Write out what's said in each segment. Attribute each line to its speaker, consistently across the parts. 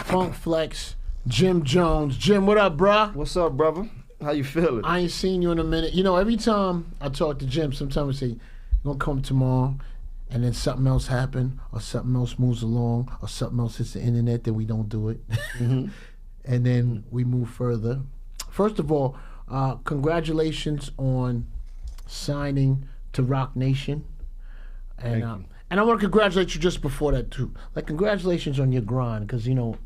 Speaker 1: Funk Flex, Jim Jones. Jim, what up, bruh?
Speaker 2: What's up, brother? How you feeling?
Speaker 1: I ain't seen you in a minute. You know, every time I talk to Jim, sometimes I say, "You gonna come tomorrow?" And then something else happen, or something else moves along, or something else hits the internet, then we don't do it.
Speaker 2: Mm-hmm.
Speaker 1: And then we move further. First of all, congratulations on signing to Rocnation. And
Speaker 2: Thank you.
Speaker 1: And I want to congratulate you just before that too. Like, congratulations on your grind, because you know,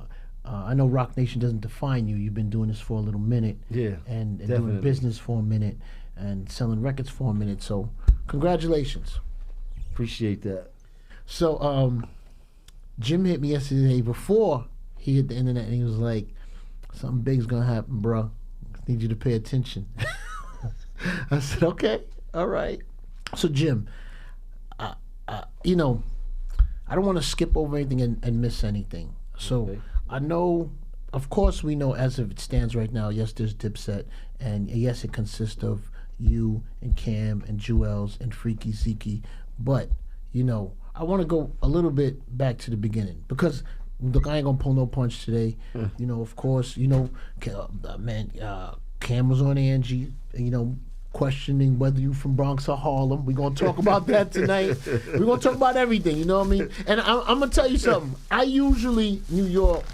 Speaker 1: I know Rocnation doesn't define you. You've been doing this for a little minute,
Speaker 2: Yeah,
Speaker 1: and doing
Speaker 2: definitely.
Speaker 1: business for a minute, and selling records for a minute. So, congratulations.
Speaker 2: Appreciate that.
Speaker 1: So, Jim hit me yesterday before he hit the internet, and he was like, "Something big's gonna happen, bro. I need you to pay attention." I said, "Okay, all right." So, Jim, you know, I don't want to skip over anything and miss anything. So,
Speaker 2: Okay.
Speaker 1: I know, of course, we know as it stands right now, yes, there's Dipset, and yes, it consists of you and Cam and Jewels and Freaky Zeke. But, you know, I want to go a little bit back to the beginning, because, look, I ain't going to pull no punch today. You know, of course, you know, Cam was on Angie, you know, questioning whether you from Bronx or Harlem. We're going to talk about that tonight. We're going to talk about everything, you know what I mean? And I'm going to tell you something. I usually, New York,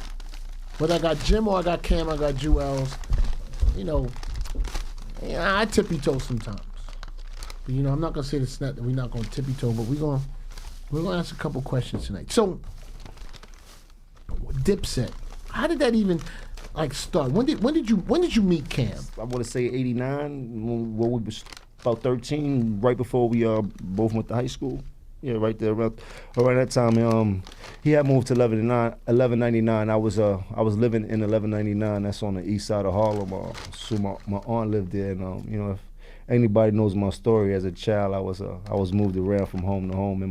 Speaker 1: whether I got Jim or I got Cam, I got Jewels, you know, I tippy-toe sometimes. But, you know, I'm not going to say that we're not going to tippy-toe, but we're going to ask a couple questions tonight. So, Dipset, how did that even start? When did you meet Cam?
Speaker 2: I want to say 89, when we was about 13, right before we both went to high school. Yeah, right there around that time. He had moved to 1199. I was living in 1199. That's on the east side of Harlem. So my aunt lived there, and you know, if anybody knows my story, as a child, I was moved around from home to home, and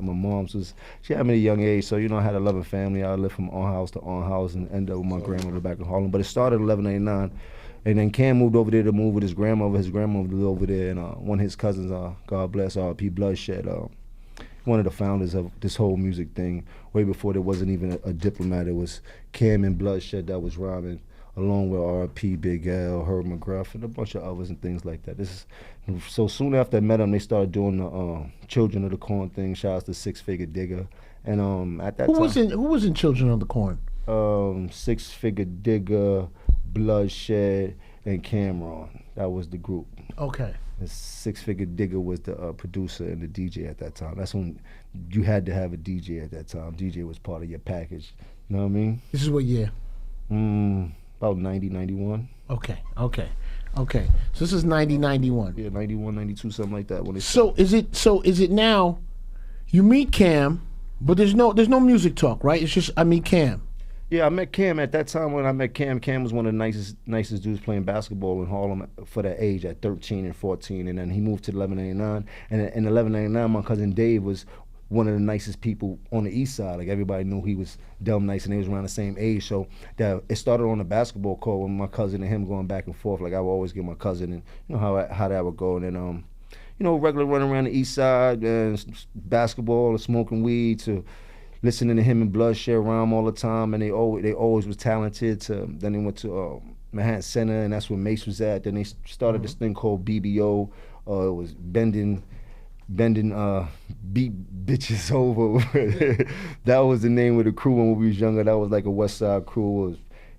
Speaker 2: my mom's she had me at a young age, so you know, I had a loving family. I lived from aunt house to aunt house, and ended up with my grandmother back in Harlem. But it started in 1189, and then Cam moved over there to move with his grandmother. His grandmother lived over there, and one of his cousins, God bless, R.P. Bloodshed, one of the founders of this whole music thing, way before there wasn't even a diplomat. It was Cam and Bloodshed that was rhyming, along with R.P. Big L, Herb McGruff, and a bunch of others and things like that. So soon after I met them, they started doing the Children of the Corn thing. Shout out to Six Figure Digger, and at that time,
Speaker 1: who was in Children of the Corn?
Speaker 2: Six Figure Digger, Bloodshed, and Cameron. That was the group.
Speaker 1: Okay.
Speaker 2: The Six Figure Digger was the producer and the DJ at that time. That's when you had to have a DJ at that time. DJ was part of your package. You know what I mean?
Speaker 1: This is what year?
Speaker 2: About 90, 91.
Speaker 1: Okay. So this is 90, 91.
Speaker 2: Yeah, 91, 92, something like that.
Speaker 1: So is it now? You meet Cam, but there's no music talk, right? It's just I meet Cam.
Speaker 2: Yeah, I met Cam at that time. When I met Cam, Cam was one of the nicest dudes playing basketball in Harlem for that age, at 13 and 14. And then he moved to 1189. And in 1189, my cousin Dave was one of the nicest people on the east side. Like, everybody knew he was dumb nice, and they was around the same age. So that it started on the basketball court with my cousin and him going back and forth. Like, I would always get my cousin, and you know how that would go. And then you know, regular running around the east side, basketball, and smoking weed, to listening to him and Bloodshed around all the time. And they always was talented. Then they went to Manhattan Center, and that's where Mace was at. Then they started this thing called BBO. It was bending beat bitches over. That was the name of the crew when we was younger. That was like a West Side crew. It was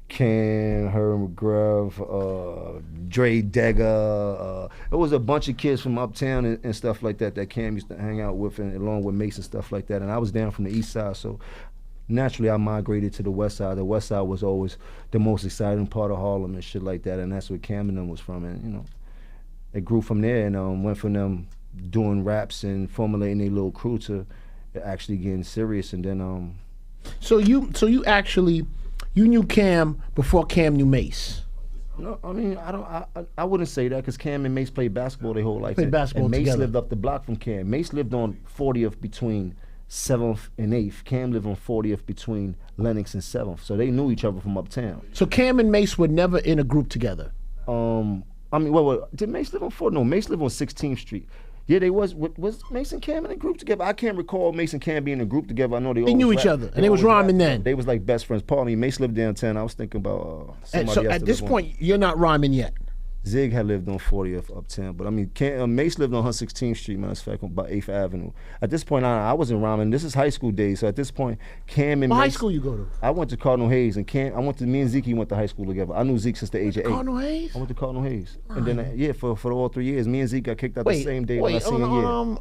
Speaker 2: Cam, Herb McGruff, Dre Degger. It was a bunch of kids from uptown and stuff like that Cam used to hang out with, and along with Mace and stuff like that. And I was down from the east side, so naturally I migrated to the west side. The west side was always the most exciting part of Harlem and shit like that, and that's where Cam and them was from. And you know, it grew from there, and went from them doing raps and formulating a little crew to actually getting serious. And then
Speaker 1: So you actually knew Cam before Cam knew Mace.
Speaker 2: No, I mean, I wouldn't say that, because Cam and Mace played basketball their whole life.
Speaker 1: Played basketball
Speaker 2: and Mace
Speaker 1: together.
Speaker 2: lived up the block from Cam. Mace lived on 40th between 7th and 8th. Cam lived on 40th between Lenox and 7th. So they knew each other from uptown.
Speaker 1: So Cam and Mace were never in a group together.
Speaker 2: I mean, did Mace live on 4th? No, Mace lived on 16th Street. Yeah, they was Mason Cam in a group together. I can't recall Mason Cam being in a group together. I know they
Speaker 1: knew
Speaker 2: always
Speaker 1: each other, and they was
Speaker 2: always
Speaker 1: rhyming
Speaker 2: rapped.
Speaker 1: then.
Speaker 2: They was like best friends. Pardon me, Mace lived downtown. I was thinking about
Speaker 1: And
Speaker 2: somebody
Speaker 1: so
Speaker 2: else.
Speaker 1: at this point, you're not rhyming yet.
Speaker 2: Zig had lived on 40th uptown, but I mean, Mace lived on 116th Street, matter of fact, by 8th Avenue. At this point, I wasn't rhyming. This is high school days, so at this point, Cam and
Speaker 1: What
Speaker 2: Mace,
Speaker 1: high school you go to?
Speaker 2: I went to Cardinal Hayes, and me and Zeke went to high school together. I knew Zeke since the age of 8.
Speaker 1: Cardinal Hayes?
Speaker 2: I went to Cardinal Hayes, and then for all 3 years, me and Zeke got kicked out the same day when I seen year.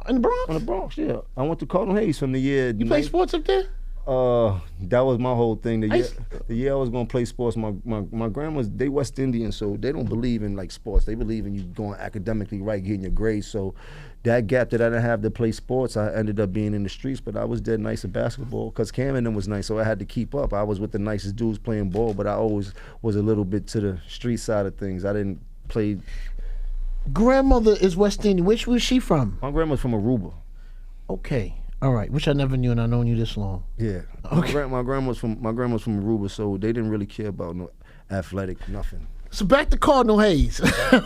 Speaker 1: In the Bronx?
Speaker 2: In the Bronx, yeah. I went to Cardinal Hayes from the year.
Speaker 1: You play sports up there?
Speaker 2: That was my whole thing. The year I was gonna play sports, my grandma's, they West Indian, so they don't believe in like sports. They believe in you going academically right, getting your grades. So that gap that I didn't have to play sports, I ended up being in the streets. But I was dead nice at basketball because Cam and them was nice, so I had to keep up. I was with the nicest dudes playing ball, but I always was a little bit to the street side of things. I didn't play.
Speaker 1: Grandmother is West Indian. Which was she from?
Speaker 2: My grandma's from Aruba.
Speaker 1: Okay. All right, which I never knew, and I've known you this long.
Speaker 2: Yeah, okay. My grandma's from Aruba, so they didn't really care about no athletic nothing.
Speaker 1: So back to Cardinal Hayes.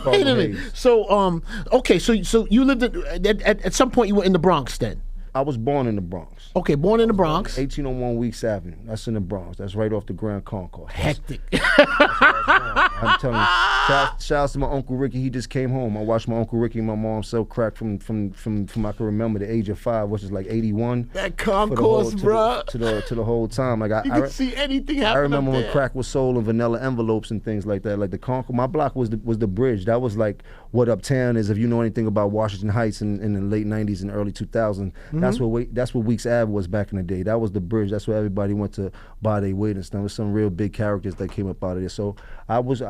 Speaker 1: Wait a minute. So okay, so you lived at some point you were in the Bronx then.
Speaker 2: I was born in the Bronx.
Speaker 1: Okay, born in the Bronx.
Speaker 2: 1801 Weeks Avenue. That's in the Bronx. That's right off the Grand Concourse.
Speaker 1: Hectic.
Speaker 2: I'm telling you. Shout out to my Uncle Ricky. He just came home. I watched my Uncle Ricky and my mom sell crack from I can remember the age of 5, which is like 81.
Speaker 1: That concourse, bro.
Speaker 2: To the whole time. Like
Speaker 1: you could see anything happen.
Speaker 2: I remember
Speaker 1: up
Speaker 2: when crack was sold in vanilla envelopes and things like that. Like the Concourse. My block was the bridge. That was like what uptown is. If you know anything about Washington Heights in the late 90s and early 2000s, that's what Weeks Ave was back in the day. That was the bridge. That's where everybody went to buy their weight and stuff. There was some real big characters that came up out of there. So I was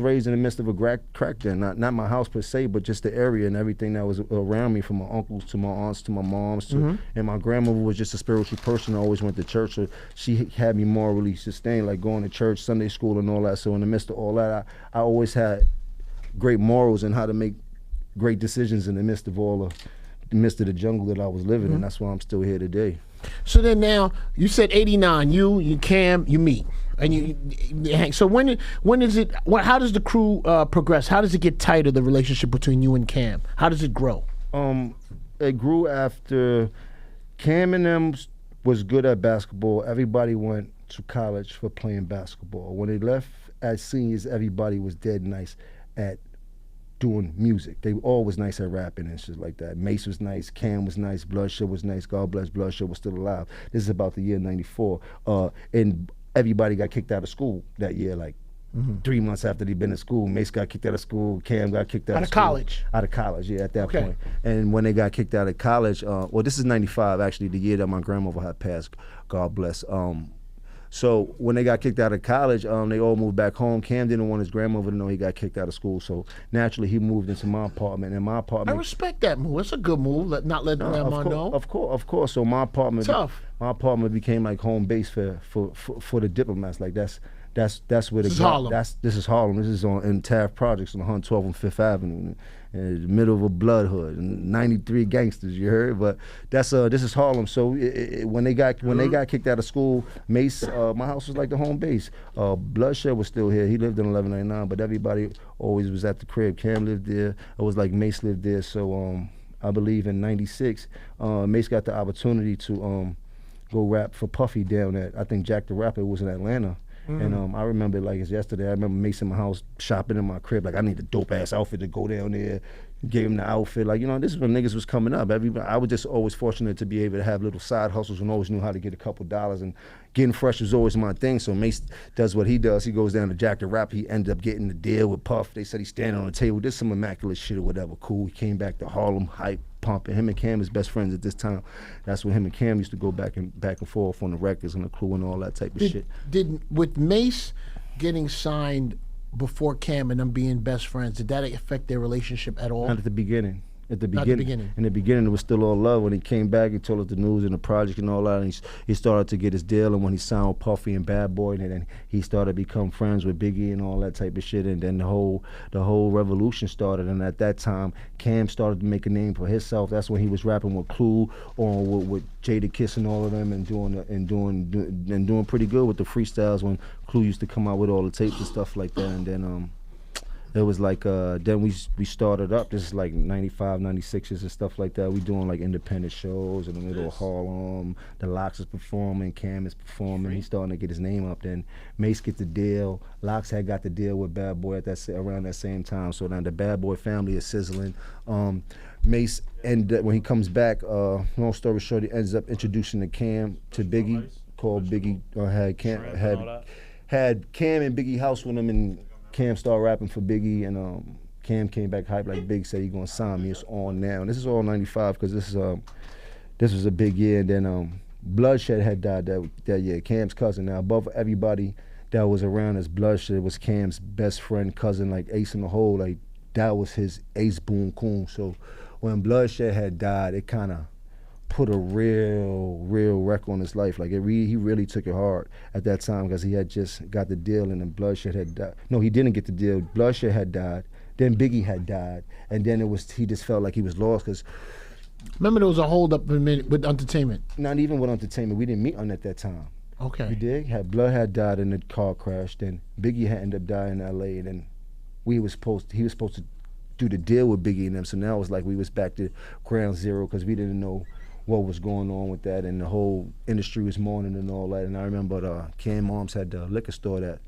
Speaker 2: raised in the midst of a crack den. Not my house per se, but just the area and everything that was around me, from my uncles to my aunts to my moms to, and my grandmother was just a spiritual person. I always went to church, so she had me morally sustained, like going to church, Sunday school, and all that. So in the midst of all that, I always had great morals and how to make great decisions in the midst of the jungle that I was living in. That's why I'm still here today.
Speaker 1: So then now, you said 89, you Cam, you meet. And you hang. So when is it? How does the crew progress? How does it get tighter? The relationship between you and Cam. How does it grow?
Speaker 2: It grew after Cam and them was good at basketball. Everybody went to college for playing basketball. When they left as seniors, everybody was dead nice at doing music. They all was nice at rapping and shit like that. Mace was nice, Cam was nice, Bloodshed was nice. God bless Bloodshed was still alive. This is about the year '94, and everybody got kicked out of school that year. Like 3 months after they'd been in school, Mace got kicked out of school, Cam got kicked out of school.
Speaker 1: College?
Speaker 2: Out of college, yeah, at that point. And when they got kicked out of college, well, this is '95 actually, the year that my grandmother had passed. God bless. So when they got kicked out of college, they all moved back home. Cam didn't want his grandmother to know he got kicked out of school, so naturally he moved into my apartment. And my apartment,
Speaker 1: I respect that move. It's a good move. Not let grandma know.
Speaker 2: Of course. So my apartment, my apartment became like home base for the diplomats. Like that's where
Speaker 1: this is Harlem.
Speaker 2: This is Harlem. This is in Taft Projects on 112 on Fifth Avenue, in the middle of a blood hood, and 93 gangsters. You heard, but this is Harlem. So when they got kicked out of school, Mace, my house was like the home base. Bloodshed was still here. He lived in 1199, but everybody always was at the crib. Cam lived there. It was like Mace lived there. So I believe in '96, Mace got the opportunity to go rap for Puffy down at, I think Jack the Rapper was in Atlanta. And I remember it like it's yesterday. I remember Mace in my house shopping in my crib. Like, I need a dope ass outfit to go down there. Gave him the outfit. Like, this is when niggas was coming up. I was just always fortunate to be able to have little side hustles and always knew how to get a couple dollars. And getting fresh was always my thing. So Mace does what he does. He goes down to Jack the Rapper. He ended up getting the deal with Puff. They said he's standing on the table. Did some immaculate shit or whatever. Cool. He came back to Harlem, hype, pumping. Him and Cam is best friends at this time. That's when him and Cam used to go back and forth on the records and the crew and all that type of shit.
Speaker 1: With Mace getting signed before Cam and them being best friends, did that affect their relationship at all?
Speaker 2: Not at the beginning. In the beginning, it was still all love. When he came back, he told us the news and the project and all that, and he started to get his deal. And when he signed with Puffy and Bad Boy, and then he started to become friends with Biggie and all that type of shit. And then the whole revolution started. And at that time, Cam started to make a name for himself. That's when he was rapping with Clue or with Jada Kiss and all of them, and doing pretty good with the freestyles when Clue used to come out with all the tapes and stuff like that. And then It was like then we started up. This is like 95, 96s and stuff like that. We doing like independent shows in the middle of Harlem. The Lox is performing, Cam is performing. He's starting to get his name up. Then Mace get the deal. Lox had got the deal with Bad Boy at around that same time. So now the Bad Boy family is sizzling. Mace, and when he comes back, long story short, he ends up introducing the Cam to Biggie. Called Biggie, had Cam and Biggie house with him, and Cam started rapping for Biggie, and Cam came back hype like Big said he gonna sign me. It's on now, and this is all '95 because this was a big year. And then Bloodshed had died that year. Cam's cousin. Now above everybody that was around us, Bloodshed was Cam's best friend, cousin, like Ace in the Hole. Like that was his Ace Boone Coon. So when Bloodshed had died, it kind of put a real wreck on his life. Like he really took it hard at that time because he had just got the deal, and then Bloodshed had died. No, he didn't get the deal. Bloodshed had died. Then Biggie had died, and then he just felt like he was lost because.
Speaker 1: Remember there was a hold up with Entertainment.
Speaker 2: Not even with Entertainment. We didn't meet on at that time.
Speaker 1: Okay.
Speaker 2: You dig? Blood had died in a car crash. Then Biggie had ended up dying in L.A. And then he was supposed to do the deal with Biggie and them. So now it was like we was back to ground zero because we didn't know what was going on with that, and the whole industry was mourning and all that. And I remember Cam Arms had the liquor store that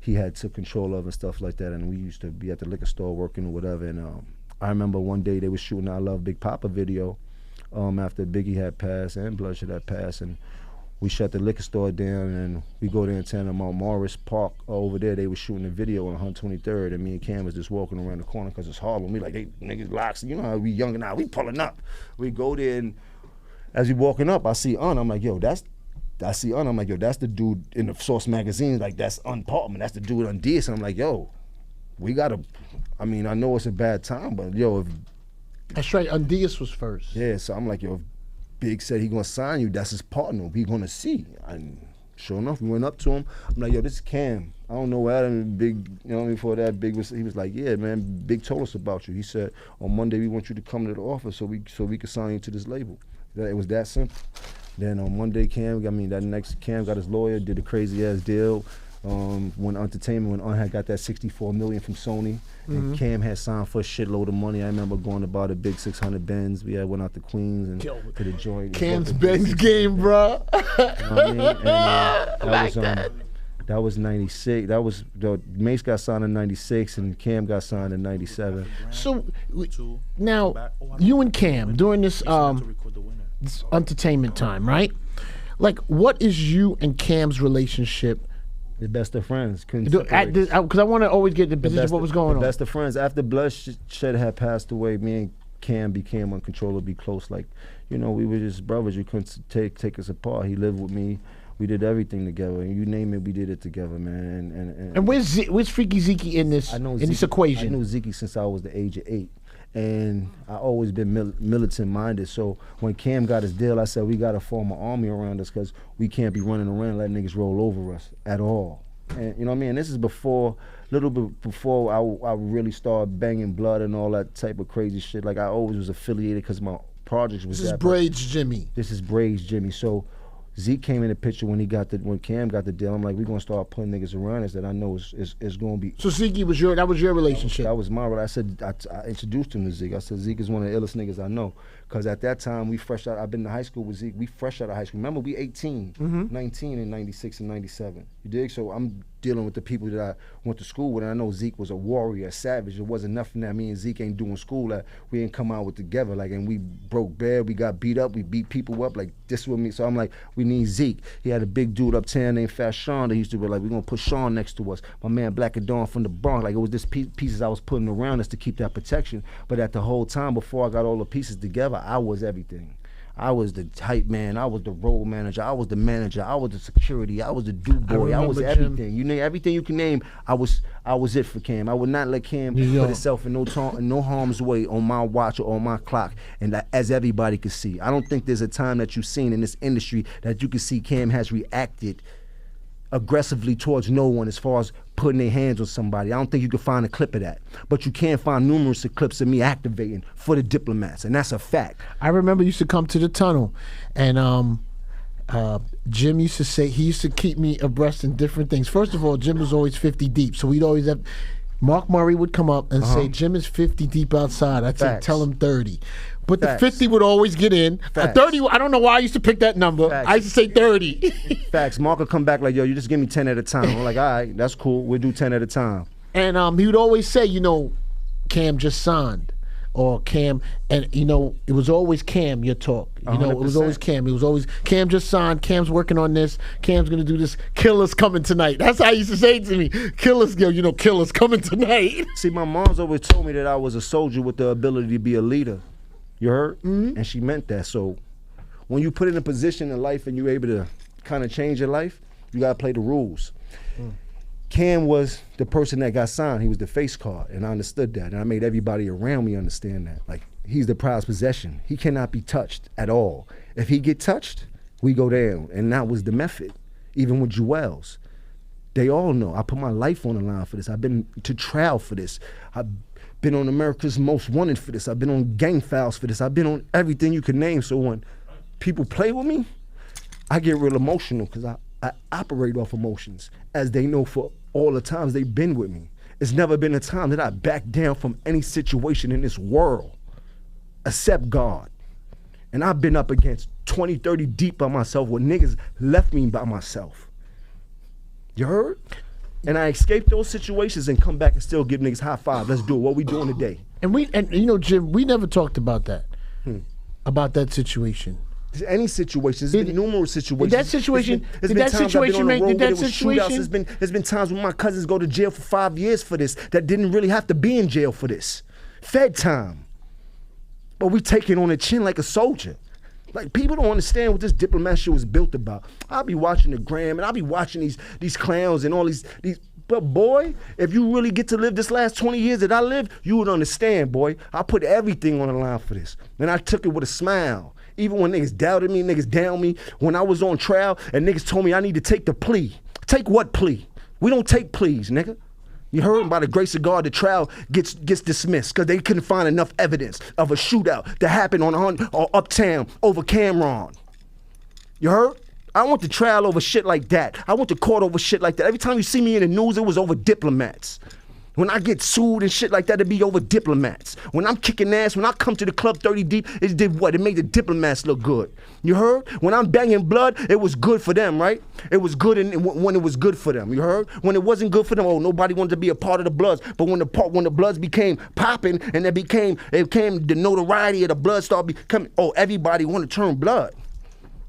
Speaker 2: he had took control of and stuff like that, and we used to be at the liquor store working or whatever. And I remember one day they were shooting I Love Big Papa video after Biggie had passed and Bloodshed had passed, and we shut the liquor store down, and we go there in town at Mount Morris Park over there. They were shooting a video on 123rd, and me and Cam was just walking around the corner because it's Harlem. We like, hey, niggas, Lox, you know how we young now, we pulling up. We go there, and as we walking up, I see I'm like, yo, that's the dude in the Source magazine, like that's Unpartment, that's the dude on DS. And I'm like, yo, we gotta, I mean, I know it's a bad time, but yo, if
Speaker 1: that's right, Undias was first.
Speaker 2: Yeah, so I'm like, yo, if Big said he gonna sign you, that's his partner, we gonna see. And sure enough, we went up to him. I'm like, yo, this is Cam. I don't know what Big, you know, before that, Big he was like, yeah, man, Big told us about you. He said, on Monday we want you to come to the office so we could sign you to this label. It was that simple. Then on Monday, Cam got his lawyer, did a crazy ass deal. When had got that $64 million from Sony, and Cam had signed for a shitload of money. I remember going to buy the big 600 Benz. We went out to Queens and to the joint.
Speaker 1: Cam's Benz game, bro.
Speaker 2: You know what I mean? And, that was 96. That was Mace got signed in 96 and Cam got signed in 97.
Speaker 1: So now you and Cam during this Entertainment time, right? Like, what is you and Cam's relationship?
Speaker 2: The best of friends.
Speaker 1: Because I want to always get the position of what was going on.
Speaker 2: The best of friends. After Bloodshed had passed away, me and Cam became uncontrollably close. Like, you know, we were just brothers. You couldn't take us apart. He lived with me. We did everything together. You name it, we did it together, man. And
Speaker 1: where's Freaky Zeke in this equation?
Speaker 2: I knew Zeke since I was the age of 8. And I always been militant minded. So when Cam got his deal, I said we got to form an army around us because we can't be running around letting niggas roll over us at all. And you know what I mean? This is little bit before I really started banging blood and all that type of crazy shit. Like I always was affiliated because my projects was
Speaker 1: This is Braids Jimmy.
Speaker 2: This is Braids Jimmy. So Zeke came in the picture when Cam got the deal. I'm like, we're gonna start putting niggas around us that I know is gonna be.
Speaker 1: So Zeke that was your relationship.
Speaker 2: That was my relationship. I introduced him to Zeke. I said Zeke is one of the illest niggas I know. Cause at that time I've been to high school with Zeke. We fresh out of high school. Remember we 18, 19 in 96 and 97. You dig? So I'm dealing with the people that I went to school with, and I know Zeke was a warrior, a savage. It wasn't nothing that me and Zeke ain't doing school that we didn't come out with together. Like, and we broke bad, we got beat up, we beat people up, like this with me. So I'm like, we need Zeke. He had a big dude uptown named Fat Sean that used to be like, we're gonna put Sean next to us. My man Black and Dawn from the Bronx. Like, it was this pieces I was putting around us to keep that protection. But at the whole time, before I got all the pieces together, I was everything. I was the hype man, I was the road manager, I was the manager, I was the security, I was the dude boy, I was everything. Jim. You name everything you can name, I was it for Cam. I would not let Cam put himself in no harm's way on my watch or on my clock, and as everybody could see. I don't think there's a time that you've seen in this industry that you can see Cam has reacted aggressively towards no one as far as putting their hands on somebody. I don't think you can find a clip of that. But you can find numerous clips of me activating for the diplomats, and that's a fact.
Speaker 1: I remember you used to come to the tunnel, and Jim used to say, he used to keep me abreast in different things. First of all, Jim was always 50 deep, so we'd always have, Mark Murray would come up and say, Jim is 50 deep outside. I'd say, tell him 30. But the 50 would always get in. 30, I don't know why I used to pick that number. I used to say 30.
Speaker 2: Facts. Mark would come back like, yo, you just give me 10 at a time. I'm like, all right, that's cool. We'll do 10 at a time.
Speaker 1: And he would always say, you know, Cam just signed. Or Cam, and you know, it was always Cam, your talk. You know, 100%. It was always Cam. It was always, Cam just signed, Cam's working on this, Cam's gonna do this, Killer's coming tonight. That's how he used to say it to me. Killer's, you know, Killer's coming tonight.
Speaker 2: See, my mom's always told me that I was a soldier with the ability to be a leader. You heard? Mm-hmm. And she meant that. So when you put in a position in life and you're able to kind of change your life, you gotta play the rules. Cam was the person that got signed. He was the face card, and I understood that. And I made everybody around me understand that. Like, he's the prized possession. He cannot be touched at all. If he get touched, we go down. And that was the method, even with Jewels. They all know. I put my life on the line for this. I've been to trial for this. I've been on America's Most Wanted for this. I've been on gang files for this. I've been on everything you can name. So when people play with me, I get real emotional because I operate off emotions, as they know for all the times they've been with me. It's never been a time that I backed down from any situation in this world, except God. And I've been up against 20, 30 deep by myself where niggas left me by myself. You heard? And I escaped those situations and come back and still give niggas high five. Let's do it. What we doing today?
Speaker 1: And you know, Jim, we never talked about that, about that situation.
Speaker 2: Any situation. There's been numerous situations.
Speaker 1: That situation,
Speaker 2: there's been times I've been on the road where there was shootouts. There's been times when my cousins go to jail for 5 years for this that didn't really have to be in jail for this. Fed time. But we take it on the chin like a soldier. Like, people don't understand what this diplomat shit was built about. I'll be watching the gram and I'll be watching these clowns and all these. But boy, if you really get to live this last 20 years that I lived, you would understand, boy. I put everything on the line for this. And I took it with a smile. Even when niggas doubted me, niggas down me, when I was on trial and niggas told me I need to take the plea. Take what plea? We don't take pleas, nigga. You heard? By the grace of God, the trial gets dismissed because they couldn't find enough evidence of a shootout that happened on or uptown over Cameron. You heard? I want the trial over shit like that. I want the court over shit like that. Every time you see me in the news, it was over diplomats. When I get sued and shit like that, it be over diplomats. When I'm kicking ass, when I come to the club 30 deep, it did what? It made the diplomats look good. You heard? When I'm banging blood, it was good for them, right? It was good when it was good for them. You heard? When it wasn't good for them, oh, nobody wanted to be a part of the Bloods. But when the Bloods became popping and it became the notoriety of the Bloods started becoming, oh, everybody want to turn blood.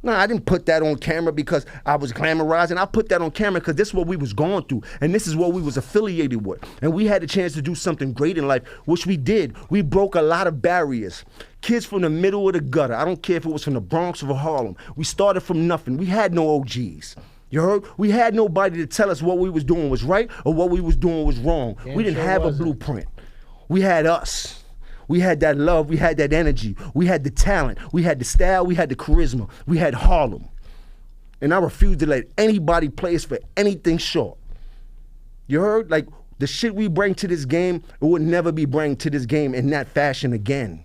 Speaker 2: No, I didn't put that on camera because I was glamorizing. I put that on camera because this is what we was going through, and this is what we was affiliated with. And we had a chance to do something great in life, which we did. We broke a lot of barriers. Kids from the middle of the gutter. I don't care if it was from the Bronx or Harlem. We started from nothing. We had no OGs. You heard? We had nobody to tell us what we was doing was right or what we was doing was wrong. We didn't have a blueprint. We had us. We had that love, we had that energy, we had the talent, we had the style, we had the charisma, we had Harlem. And I refuse to let anybody play us for anything short. You heard? Like, the shit we bring to this game, it would never be bring to this game in that fashion again.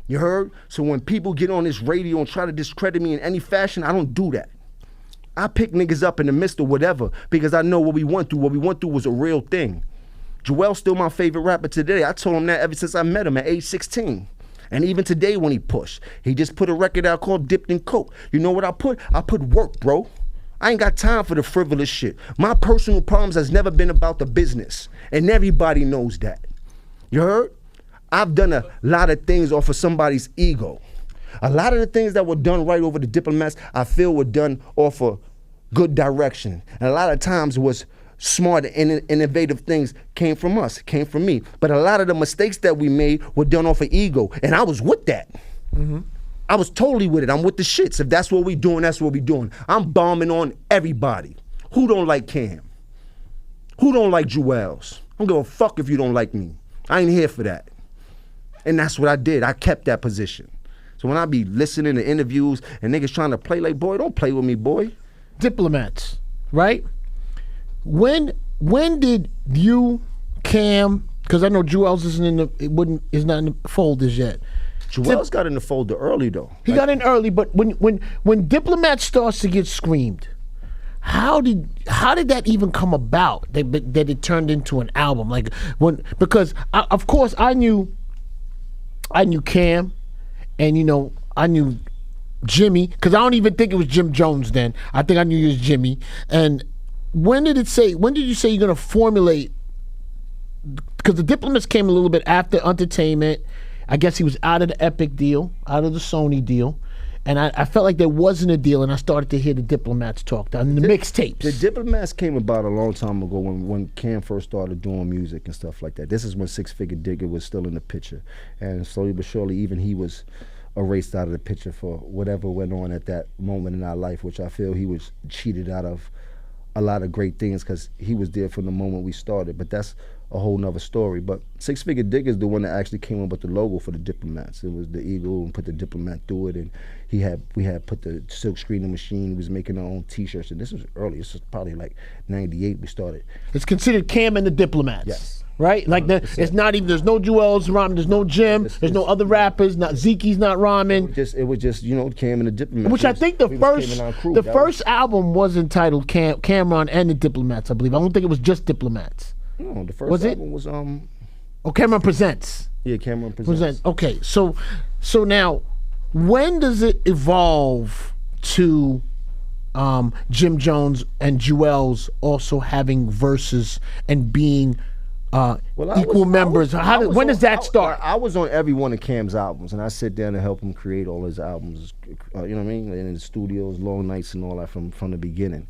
Speaker 2: You heard? So when people get on this radio and try to discredit me in any fashion, I don't do that. I pick niggas up in the midst of whatever because I know what we went through. What we went through was a real thing. Joel's still my favorite rapper today. I told him that ever since I met him at age 16. And even today when he pushed, he just put a record out called Dipped in Coke. You know what I put? I put work, bro. I ain't got time for the frivolous shit. My personal problems has never been about the business. And everybody knows that. You heard? I've done a lot of things off of somebody's ego. A lot of the things that were done right over the diplomats, I feel were done off of good direction. And a lot of times was smart and innovative things came from us, came from me. But a lot of the mistakes that we made were done off of ego, and I was with that. I was totally with it. I'm with the shits. If that's what we doing, that's what we doing. I'm bombing on everybody. Who don't like Cam? Who don't like Jewels? I don't give a fuck if you don't like me. I ain't here for that. And that's what I did. I kept that position. So when I be listening to interviews and niggas trying to play like, boy, don't play with me, boy.
Speaker 1: Diplomats, right? When did you, Cam, because I know Jewels isn't in the, is not in the folders yet.
Speaker 2: Jewels got in the folder early though.
Speaker 1: He got in early, but when Diplomat starts to get screamed, how did that even come about? That it turned into an album, like because of course I knew Cam, and I knew Jimmy, because I don't even think it was Jim Jones then. I think I knew it was Jimmy. And when did you say you're gonna formulate? Because the Diplomats came a little bit after Entertainment. I guess he was out of the Epic deal, out of the Sony deal. And I felt like there wasn't a deal, and I started to hear the Diplomats talk, and the mixtapes.
Speaker 2: The Diplomats came about a long time ago when Cam first started doing music and stuff like that. This is when Six Figure Digger was still in the picture. And slowly but surely, even he was erased out of the picture for whatever went on at that moment in our life, which I feel he was cheated out of a lot of great things because he was there from the moment we started. But that's a whole nother story. But Six Figure Digger is the one that actually came up with the logo for the Diplomats. It was the eagle, and put the Diplomat through it, and we had put the silk screening machine. We was making our own T-shirts, and this was early. This was probably like '98 we started.
Speaker 1: It's considered Cam and the Diplomats.
Speaker 2: Yes.
Speaker 1: Right? Like it's not even. There's no Jewels rhyming. There's no Jim. There's no other rappers. Not Zeke's not rhyming.
Speaker 2: It was just Cam and the Diplomats.
Speaker 1: Which I think the first album was entitled Cameron and the Diplomats. I believe. I don't think it was just Diplomats.
Speaker 2: No, the first album was
Speaker 1: Cameron Presents.
Speaker 2: Yeah, Cameron Presents.
Speaker 1: Okay, so now, when does it evolve to Jim Jones and Jewels also having verses and being equal members? When does that start?
Speaker 2: I was on every one of Cam's albums, and I sit down and help him create all his albums. You know what I mean? In the studios, long nights and all that from the beginning.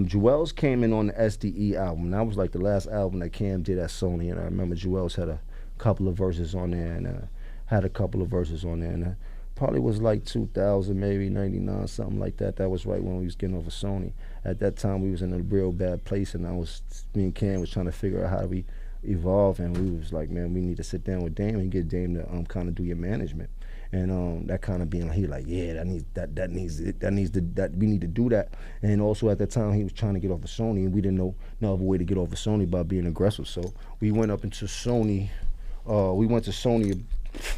Speaker 2: Jewels came in on the SDE album, and that was like the last album that Cam did at Sony, and I remember Jewels had a couple of verses on there, and and probably was like 2000, maybe 99, something like that. That was right when we was getting off of Sony. At that time, we was in a real bad place, and me and Cam was trying to figure out how do we evolve, and we was like, man, we need to sit down with Dame and get Dame to kind of do your management. And that kind of being like, he like, yeah, we need to do that. And also at that time he was trying to get off of Sony, and we didn't know no other way to get off of Sony by being aggressive. So we went up into Sony. We went to Sony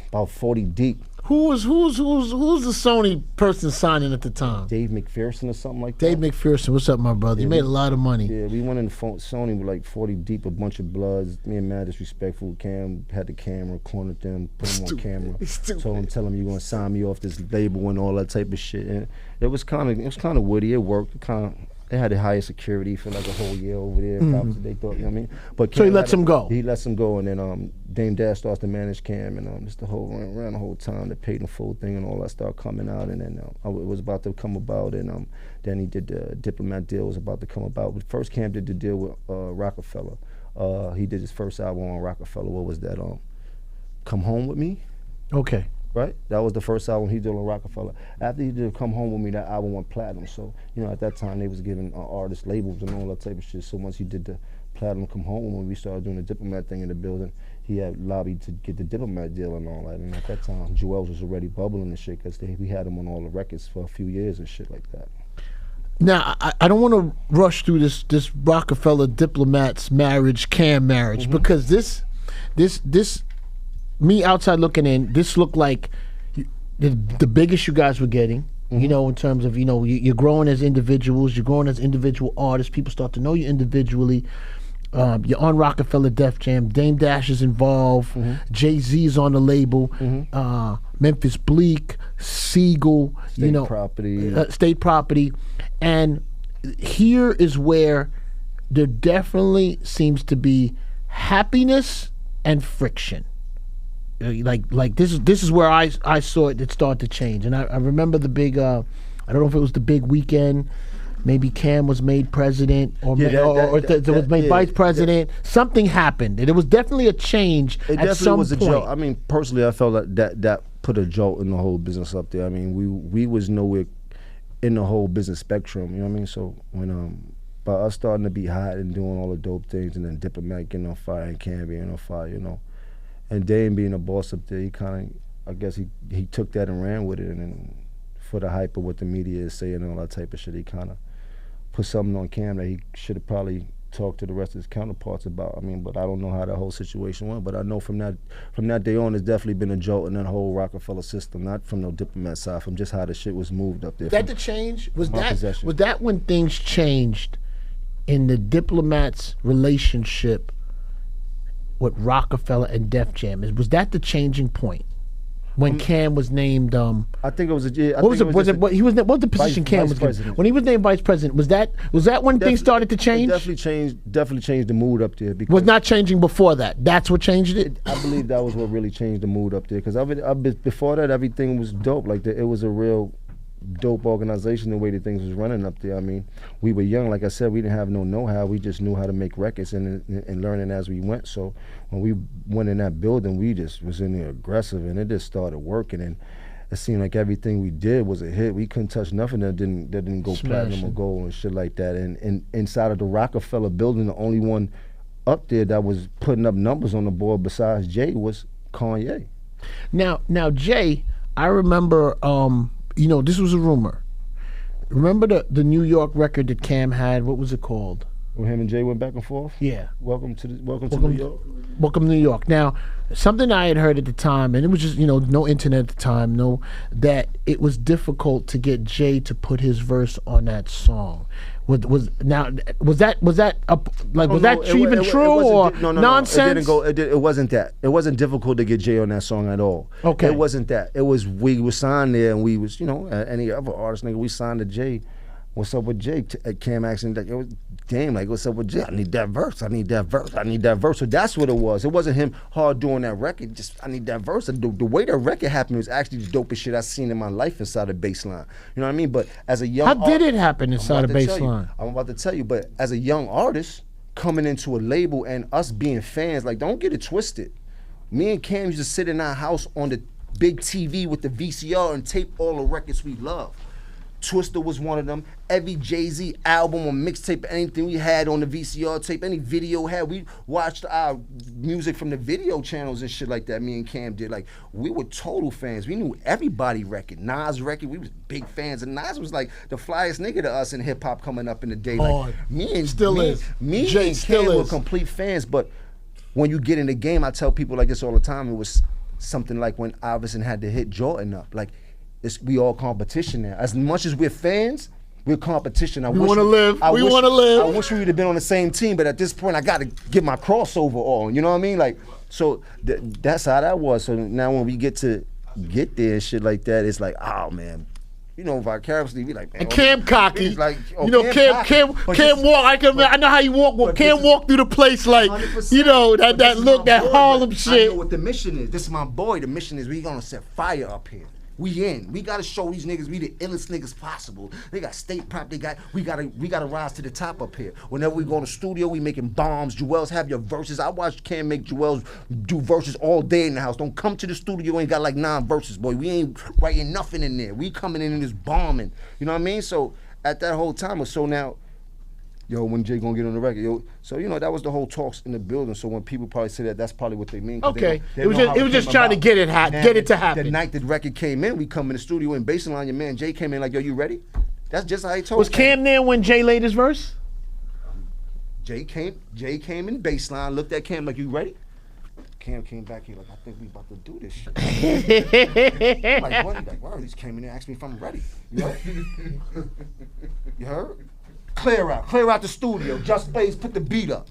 Speaker 2: about 40 deep.
Speaker 1: Who's the Sony person signing at the time?
Speaker 2: Dave McPherson or something like that.
Speaker 1: Dave McPherson, what's up, my brother? Yeah, you made a lot of money.
Speaker 2: Yeah, we went into Sony with like 40 deep, a bunch of bloods. Me and Mad Disrespectful. Cam had the camera, cornered them, put them on camera. Told him, tell him you're gonna sign me off this label and all that type of shit. And it was kind of witty. It worked. They had the highest security for like a whole year over there. Mm-hmm. They thought, you know what I mean? But
Speaker 1: so he lets him go.
Speaker 2: He lets him go, and then Dame Dash starts to manage Cam, and just the whole around the whole time, the paid in full thing and all that started coming out, and then it was about to come about, and then he did the Diplomat deal was about to come about. But first, Cam did the deal with Rockefeller. He did his first album on Rockefeller. What was that? Come Home With Me.
Speaker 1: Okay.
Speaker 2: Right? That was the first album he did on Rockefeller. After he did Come Home With Me, that album went platinum. So, at that time, they was giving artists labels and all that type of shit. So once he did the platinum Come Home, when we started doing the Diplomat thing in the building, he had lobbied to get the Diplomat deal and all that. And at that time, Jewels was already bubbling and shit, because we had him on all the records for a few years and shit like that.
Speaker 1: Now, I don't want to rush through this Rockefeller Diplomats marriage, Cam marriage, mm-hmm. because this me outside looking in, this looked like the biggest you guys were getting, mm-hmm. In terms of, you're growing as individuals, you're growing as individual artists, people start to know you individually. You're on Rockefeller Def Jam, Dame Dash is involved, mm-hmm. Jay-Z's on the label, mm-hmm. Memphis Bleak, Siegel, State Property. And here is where there definitely seems to be happiness and friction. Like this is where I saw it start to change. And I remember the big I don't know if it was the big weekend, maybe Cam was made president or was made vice president. Something happened, and it was definitely a change.
Speaker 2: It
Speaker 1: at some
Speaker 2: was
Speaker 1: point.
Speaker 2: A jolt. I mean, personally, I felt that put a jolt in the whole business up there. I mean, we was nowhere in the whole business spectrum. You know what I mean? So when by us starting to be hot and doing all the dope things, and then Diplomat getting on fire and Cam being on fire, and Dame being a boss up there, he kind of, I guess he took that and ran with it, and then for the hype of what the media is saying and all that type of shit, he kind of put something on Cam that he should have probably talk to the rest of his counterparts about. I mean, but I don't know how that whole situation went. But I know from that day on, there's definitely been a jolt in that whole Rockefeller system, not from no diplomat side, from just how the shit was moved up there.
Speaker 1: That the change? Was
Speaker 2: possession.
Speaker 1: that when things changed in the diplomats' relationship with Rockefeller and Def Jam? Was that the changing point? When Cam was named,
Speaker 2: I think it was a.
Speaker 1: What was the position Cam was given? When he was named vice president, was that when things started to change?
Speaker 2: It definitely changed the mood up there. Because
Speaker 1: was not changing before that. That's what changed it.
Speaker 2: I believe that was what really changed the mood up there. Because before that, everything was dope. Like it was a real dope organization, the way that things was running up there. I mean, we were young, like I said, we didn't have no know-how. We just knew how to make records and learning as we went. So when we went in that building, we just was in there aggressive, and it just started working. And it seemed like everything we did was a hit. We couldn't touch nothing that didn't go platinum or gold and shit like that. And inside of the Rockefeller building, the only one up there that was putting up numbers on the board besides Jay was Kanye.
Speaker 1: Now Jay, I remember. This was a rumor. Remember the New York record that Cam had? What was it called?
Speaker 2: When him and Jay went back and forth?
Speaker 1: Yeah.
Speaker 2: Welcome to New York.
Speaker 1: Welcome to New York. Now, something I had heard at the time, and it was just, no internet at the time, that it was difficult to get Jay to put his verse on that song. Was that even true or nonsense?
Speaker 2: It wasn't that. It wasn't difficult to get Jay on that song at all.
Speaker 1: Okay.
Speaker 2: It wasn't that. It was we were signed there, and we was any other artist, nigga, we signed to Jay. What's up with Jay? Cam asking, like, it was damn, like, what's up with Jay? I need that verse. I need that verse. I need that verse. So that's what it was. It wasn't him hard doing that record. Just I need that verse. The way that record happened was actually the dopest shit I've seen in my life inside the baseline. You know what I mean? But as a young
Speaker 1: how did it happen inside the baseline?
Speaker 2: I'm about to tell you. But as a young artist coming into a label and us being fans, like, don't get it twisted. Me and Cam used to sit in our house on the big TV with the VCR and tape all the records we love. Twister was one of them. Every Jay-Z album or mixtape, anything we had on the VCR tape, any video had, we watched our music from the video channels and shit like that. Me and Cam did. Like, we were total fans. We knew everybody record. Nas record, we was big fans. And Nas was like the flyest nigga to us in hip hop coming up in the day. Like, me and Cam were complete fans. But when you get in the game, I tell people like this all the time, it was something like when Iverson had to hit Jordan up. Like, we all competition now. As much as we're fans, we're competition.
Speaker 1: We want to live. I
Speaker 2: wish we would have been on the same team, but at this point, I got to get my crossover on. You know what I mean? Like, so that's how that was. So now when we get there and shit like that, it's like, oh man, vicariously, we like, man.
Speaker 1: And Cam cocky.
Speaker 2: Like,
Speaker 1: Cam walk. I know how you walk. Cam walk through the place like, that look, that Harlem shit.
Speaker 2: I know what the mission is. This is my boy. The mission is we gonna set fire up here. We in. We gotta show these niggas we the illest niggas possible. They got state prop. We gotta rise to the top up here. Whenever we go in the studio, we making bombs. Jewels, have your verses. I watched Cam make Jewels do verses all day in the house. Don't come to the studio and got like 9 verses, boy. We ain't writing nothing in there. We coming in and just bombing. You know what I mean? So at that whole time, so now, when Jay gonna get on the record, so that was the whole talks in the building. So when people probably say that, that's probably what they mean.
Speaker 1: Okay, it was just trying to get it to happen.
Speaker 2: The night the record came in, we come in the studio and baseline. Your man Jay came in like, yo, you ready? That's just how he told.
Speaker 1: Was Cam there when Jay laid his verse?
Speaker 2: Jay came in baseline, looked at Cam like, you ready? Cam came back here like, I think we about to do this shit. I'm like, what? He's like, wow, he just came in and asked me if I'm ready. You heard? Clear out the studio. Just Blaze put the beat up.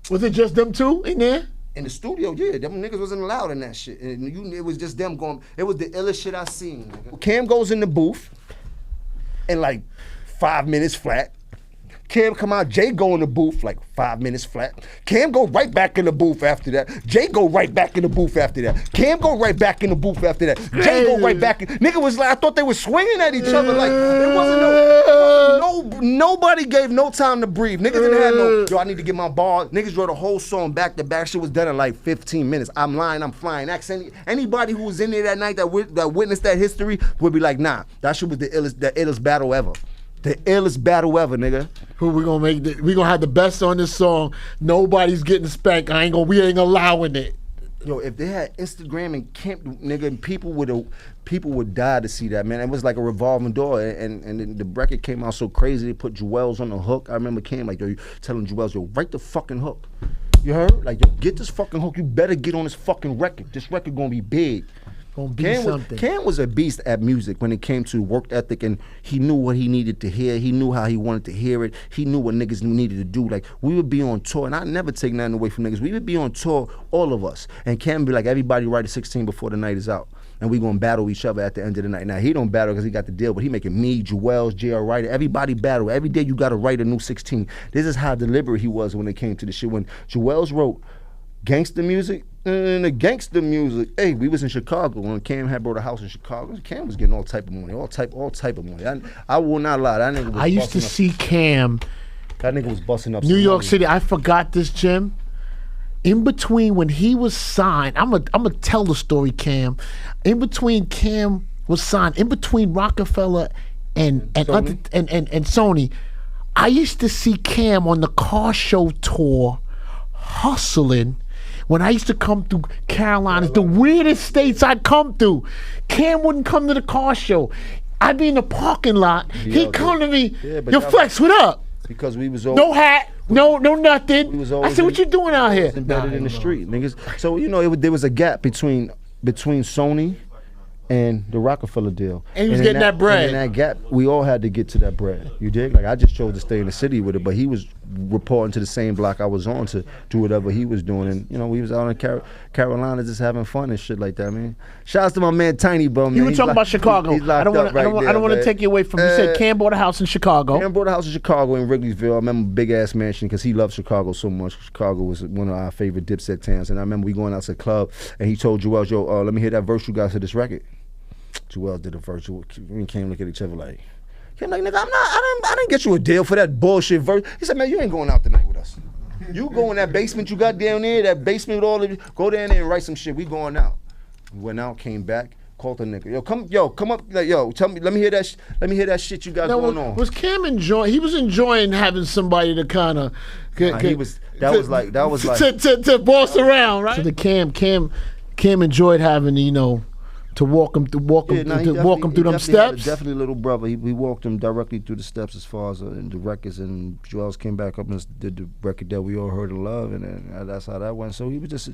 Speaker 1: Was it just them two in there?
Speaker 2: In the studio, yeah. Them niggas wasn't allowed in that shit. And it was just them going. It was the illest shit I seen. Nigga. Cam goes in the booth in like 5 minutes flat. Cam come out, Jay go in the booth like 5 minutes flat. Cam go right back in the booth after that. Jay go right back in the booth after that. Cam go right back in the booth after that. Jay go right back in. Nigga was like, I thought they were swinging at each other. Like, it wasn't nobody gave no time to breathe. Niggas didn't have no, I need to get my ball. Niggas wrote a whole song back to back. Shit was done in like 15 minutes. I'm lying, I'm flying. Ask anybody who was in there that night that witnessed that history would be like, nah, that shit was the illest battle ever. The illest battle ever, nigga.
Speaker 1: Who we gonna make? We gonna have the best on this song. Nobody's getting spanked. We ain't allowing it.
Speaker 2: Yo, if they had Instagram and Camp, nigga, and people would die to see that, man. It was like a revolving door, and then the record came out so crazy. They put Jewels on the hook. I remember Cam like, yo, telling Jewels, yo, write the fucking hook. You heard? Like, yo, get this fucking hook. You better get on this fucking record. This record gonna be big.
Speaker 1: Gonna be something.
Speaker 2: Cam was a beast at music when it came to work ethic, and he knew what he needed to hear. He knew how he wanted to hear it. He knew what niggas needed to do. Like, we would be on tour, and I never take nothing away from niggas. We would be on tour, all of us, and Cam would be like, everybody write a 16 before the night is out, and we gonna battle each other at the end of the night. Now, he don't battle because he got the deal, but he making me, Jewels, J.R. Ryder, everybody battle. Every day you gotta write a new 16. This is how deliberate he was when it came to the shit. When Jewels wrote gangster music, and the gangster music. Hey, we was in Chicago when Cam had bought a house in Chicago. Cam was getting all type of money, all type of money. I will not lie, that nigga was
Speaker 1: I used to see Cam.
Speaker 2: That nigga was busting up.
Speaker 1: New York City. I forgot this, Jim. In between when he was signed, I'm gonna tell the story, Cam. In between Cam was signed, in between Rockefeller and Sony, I used to see Cam on the car show tour, hustling. When I used to come through Carolinas, the weirdest states I'd come through, Cam wouldn't come to the car show. I'd be in the parking lot. He'd come to me, yo, Flex, what up?
Speaker 2: Because we was all
Speaker 1: no hat, no nothing. I said, what you doing out here?
Speaker 2: Embedded in the street, niggas. So you know, there was a gap between Sony and the Rockefeller deal.
Speaker 1: And he was getting that bread.
Speaker 2: And in that gap, we all had to get to that bread. You dig? Like, I just chose to stay in the city with it, but he was reporting to the same block I was on to do whatever he was doing. And, you know, we was out in Carolina just having fun and shit like that, man. Shouts to my man Tiny Bum, man.
Speaker 1: You were talking about Chicago. I don't want to take you away from, you said Cam bought a house in Chicago.
Speaker 2: Cam bought a house in Chicago in Wrigleyville. I remember big ass mansion because he loved Chicago so much. Chicago was one of our favorite Dipset towns. And I remember we going out to the club and he told Joel, yo, let me hear that verse you got to this record. Joel did a verse. We came look at each other like, Cam like, nigga, I didn't get you a deal for that bullshit verse. He said, man, you ain't going out tonight with us. You go in that basement you got down there, that basement with all of you, go down there and write some shit. We going out. We went out, came back, called the nigga. Come up, like, yo, tell me, let me hear that shit you got going on.
Speaker 1: Was Cam enjoying? He was enjoying having somebody to kind of.
Speaker 2: That was like
Speaker 1: to boss around, right? So the Cam enjoyed having, you know, to walk him through them steps.
Speaker 2: Definitely little brother. We walked him directly through the steps as far as the records, and Joel's came back up and did the record that we all heard and love, and that's how that went. So he was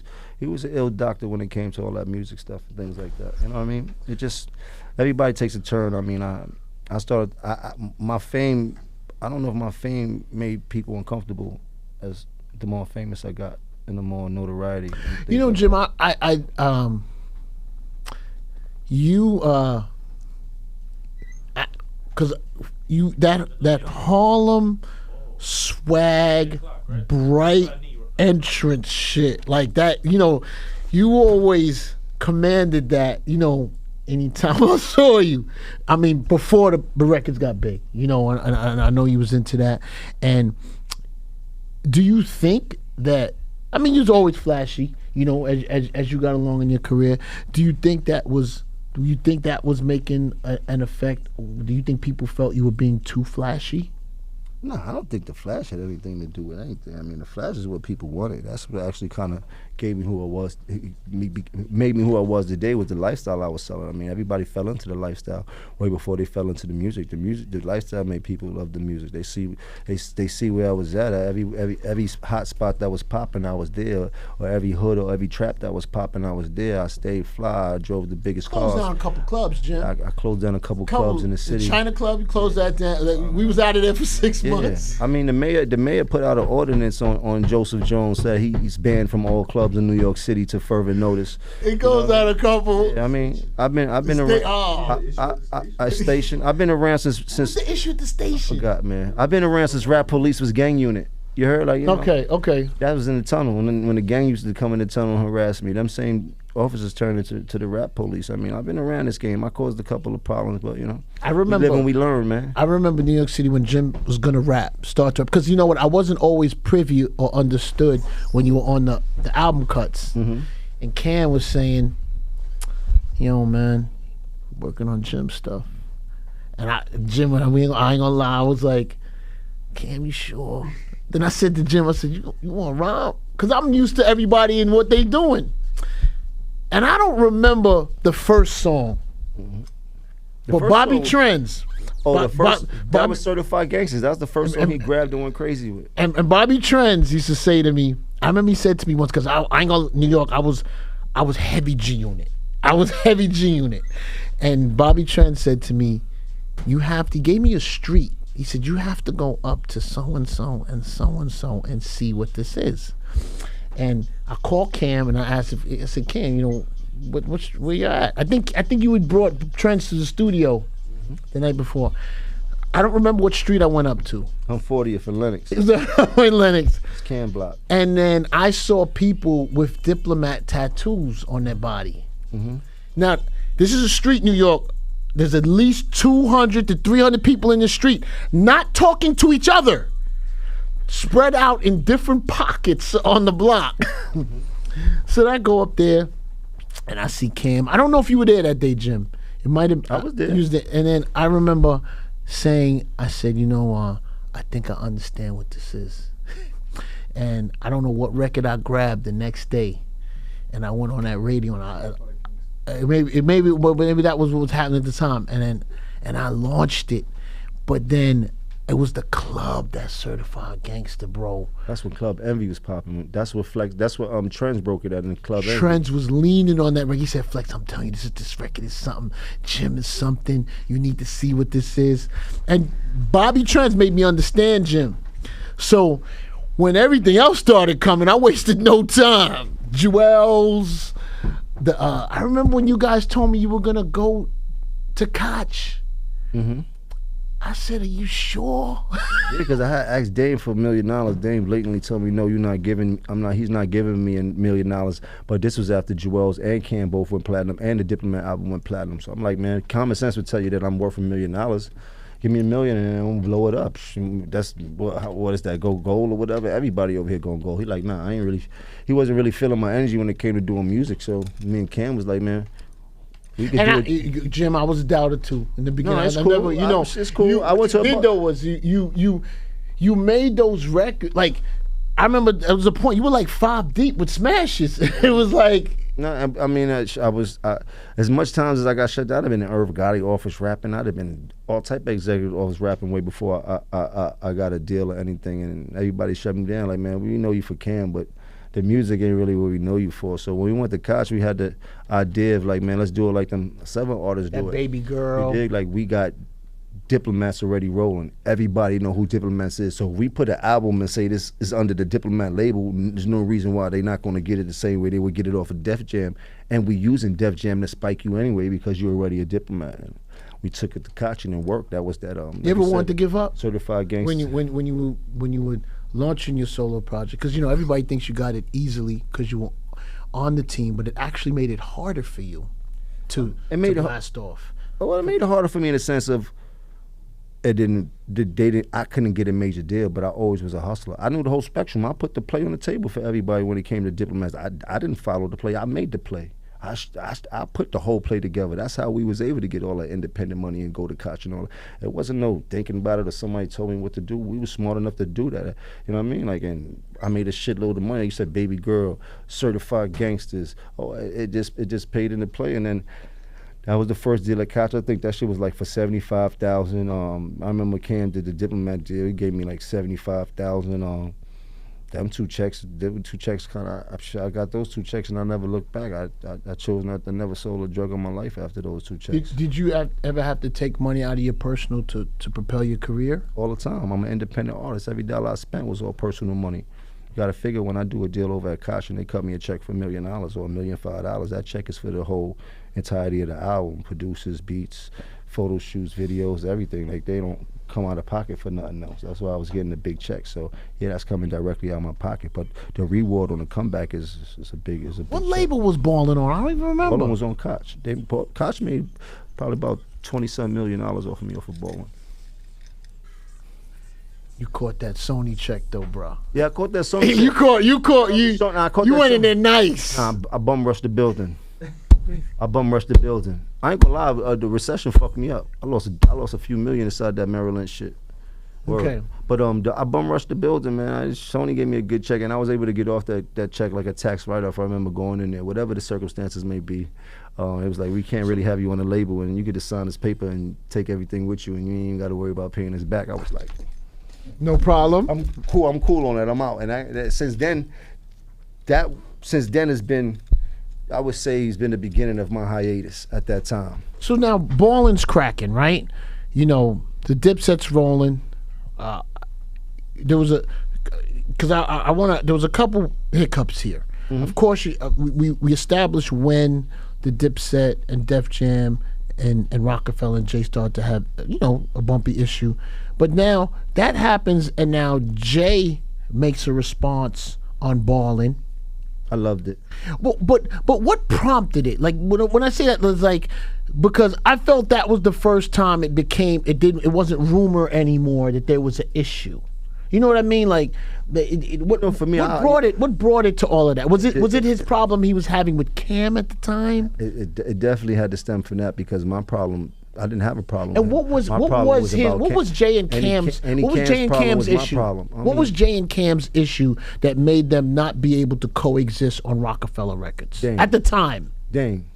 Speaker 2: an ill doctor when it came to all that music stuff and things like that. You know what I mean? It just, everybody takes a turn. I mean, my fame, I don't know if my fame made people uncomfortable as the more famous I got and the more notoriety.
Speaker 1: You know, Jim, because that Harlem swag, bright entrance shit like that, you know, you always commanded that, you know, anytime I saw you. I mean, before the records got big, you know, and I know you was into that. And do you think that, I mean, you was always flashy, you know, as you got along in your career. Do you think that was making an effect? Do you think people felt you were being too flashy?
Speaker 2: No, I don't think the flash had anything to do with anything. I mean, the flash is what people wanted. That's what actually kind of gave me who I was, made me who I was today, was the lifestyle I was selling. I mean, everybody fell into the lifestyle way before they fell into the music. The lifestyle made people love the music. They see where I was at. Every hot spot that was popping, I was there. Or every hood or every trap that was popping, I was there. I stayed fly. I drove the biggest cars.
Speaker 1: Closed down a couple clubs, Jim.
Speaker 2: I closed down a couple clubs in the city.
Speaker 1: The China Club, you closed that down. We was out of there for 6 months.
Speaker 2: I mean, the mayor put out an ordinance on Joseph Jones, said he's banned from all clubs in New York City to further notice.
Speaker 1: It goes out a couple.
Speaker 2: Yeah, I mean, I've been around. I've been around since.
Speaker 1: What's the issue at the station?
Speaker 2: I forgot, man. I've been around since Rap Police was gang unit. You heard, like, you know,
Speaker 1: okay.
Speaker 2: That was in the tunnel when the gang used to come in the tunnel and harass me. Them same officers turned into the Rap Police. I mean, I've been around this game. I caused a couple of problems, but you know,
Speaker 1: I remember
Speaker 2: we live and we learn, man.
Speaker 1: I remember New York City when Jim was gonna start to rap, because you know what, I wasn't always privy or understood when you were on the album cuts, and Cam was saying, yo, man, working on Jim stuff, and Jim, I ain't gonna lie, I was like, Cam, you sure? Then I said to Jim, I said, you want to rhyme? Because I'm used to everybody and what they doing. and I don't remember the first song. But
Speaker 2: first
Speaker 1: Bobby
Speaker 2: song-
Speaker 1: Trends.
Speaker 2: Oh, the first that
Speaker 1: Bobby-
Speaker 2: was Certified Gangsters. That was the first song he grabbed and went crazy with.
Speaker 1: And Bobby Trends used to say to me, I remember he said to me once, because I ain't gonna New York, I was heavy G Unit. I was heavy G Unit. And Bobby Trends said to me, he gave me a street. He said, you have to go up to so-and-so and so-and-so and see what this is. And I called Cam and I asked I said, Cam, you know, where you at? I think you had brought Trends to the studio the night before. I don't remember what street I went up to.
Speaker 2: I'm 40th in Lenox.
Speaker 1: It was in Lenox.
Speaker 2: It's Cam Block.
Speaker 1: And then I saw people with diplomat tattoos on their body. Now, this is a street, New York. There's at least 200 to 300 people in the street not talking to each other, spread out in different pockets on the block. So I go up there and I see Cam. I don't know if you were there that day, Jim. It might have.
Speaker 2: I was there.
Speaker 1: And then I remember saying, I said, you know, I think I understand what this is. And I don't know what record I grabbed the next day. And I went on that radio and maybe that was what was happening at the time. And I launched it. But then it was the club that Certified Gangster, bro.
Speaker 2: That's when Club Envy was popping. That's what Trends broke it at in the Club Envy.
Speaker 1: Trends was leaning on that record. He said, Flex, I'm telling you, this record is something. Jim is something. You need to see what this is. And Bobby Trends made me understand Jim. So when everything else started coming, I wasted no time. Jewels. I remember when you guys told me you were gonna go to Koch. I said, are you sure?
Speaker 2: Yeah, because I had asked Dame for $1 million. Dame blatantly told me, no, he's not giving me $1 million. But this was after Jewels and Cam both went platinum and the Diplomat album went platinum. So I'm like, man, common sense would tell you that I'm worth $1 million. Give me $1 million and I'm gonna blow it up. That's what is that? Go gold or whatever? Everybody over here going gold. He like, nah, he wasn't really feeling my energy when it came to doing music. So me and Cam was like, man, we could do it.
Speaker 1: Jim, I was a doubter too in the beginning.
Speaker 2: No, it's cool. It's cool. I went to
Speaker 1: what you did though was you made those records. Like I remember there was a point you were like 5 deep with smashes. It was like.
Speaker 2: No, I mean, I was as much times as I got shut down. I've been in Irv Gotti office rapping. I'd have been all type of executive office rapping way before I got a deal or anything. And everybody shut me down. Like, man, we know you for Cam, but the music ain't really what we know you for. So when we went to Koch, we had the idea of like, man, let's do it like them 7 artists do it.
Speaker 1: That Baby Girl.
Speaker 2: We did, like, we got Diplomats already rolling. Everybody know who Diplomats is. So if we put an album and say this is under the Diplomat label, there's no reason why they're not going to get it the same way they would get it off of Def Jam. And we using Def Jam to spike you anyway because you're already a Diplomat. And we took it to Koch and worked. That was that.
Speaker 1: You ever wanted to give up?
Speaker 2: Certified Gangster.
Speaker 1: When you were launching your solo project, because you know everybody thinks you got it easily because you were on the team, but it actually made it harder for you to blast off.
Speaker 2: Well, it made it harder for me in the sense of I couldn't get a major deal, but I always was a hustler. I knew the whole spectrum. I put the play on the table for everybody when it came to Diplomats. I didn't follow the play. I made the play. I put the whole play together. That's how we was able to get all that independent money and go to Koch and all that. It wasn't no thinking about it or somebody told me what to do. We was smart enough to do that. You know what I mean? Like, and I made a shitload of money. You said Baby Girl, Certified Gangsters. Oh, it just paid into play. And then that was the first deal at Koch. I think that shit was like for $75,000. I remember Cam did the Diplomat deal. He gave me like $75,000. Them two checks kind of. I got those 2 checks and I never looked back. I chose not to never sold a drug in my life after those 2 checks.
Speaker 1: Did you ever have to take money out of your personal to propel your career?
Speaker 2: All the time. I'm an independent artist. Every dollar I spent was all personal money. You got to figure when I do a deal over at Koch and they cut me a check for $1 million or $1.5 million, that check is for the whole entirety of the album, producers, beats, photo shoots, videos, everything. Like, they don't come out of pocket for nothing else. That's why I was getting the big check. So yeah, that's coming directly out of my pocket. But the reward on the comeback is a big
Speaker 1: What
Speaker 2: check.
Speaker 1: label was Ballin' on? I don't even remember.
Speaker 2: Ballin' was on Koch. Koch made probably about $20-some million off of me off of Ballin'.
Speaker 1: You caught that Sony check though, bro.
Speaker 2: Yeah, I caught that Sony check.
Speaker 1: You went in there nice.
Speaker 2: Nah, I bum rushed the building. I ain't gonna lie, the recession fucked me up. I lost a few million inside that Merrill Lynch shit.
Speaker 1: Okay.
Speaker 2: But I bum rushed the building, man. Sony gave me a good check, and I was able to get off that check like a tax write-off. I remember going in there, whatever the circumstances may be. It was like, we can't really have you on the label, and you could just sign this paper and take everything with you, and you ain't even got to worry about paying us back. I was like,
Speaker 1: no problem.
Speaker 2: I'm cool on that. I'm out. And since then has been, I would say, he's been the beginning of my hiatus at that time.
Speaker 1: So now Ballin's cracking, right? You know, the Dipset's rolling. There was there was a couple hiccups here. Mm-hmm. Of course, we established when the Dipset and Def Jam and Rockefeller and Jay started to have, you know, a bumpy issue. But now that happens, and now Jay makes a response on Ballin'.
Speaker 2: I loved it.
Speaker 1: But what prompted it? Like when I say that, it's like, because I felt that was the first time it wasn't rumor anymore that there was an issue. You know what I mean? Like, what brought it to all of that? Was it his problem he was having with Cam at the time?
Speaker 2: It definitely had to stem from that, because my problem, I didn't have a problem.
Speaker 1: And what was Jay and Cam's issue? What was Jay and Cam's issue that made them not be able to coexist on Rockefeller Records at the time?
Speaker 2: Dame.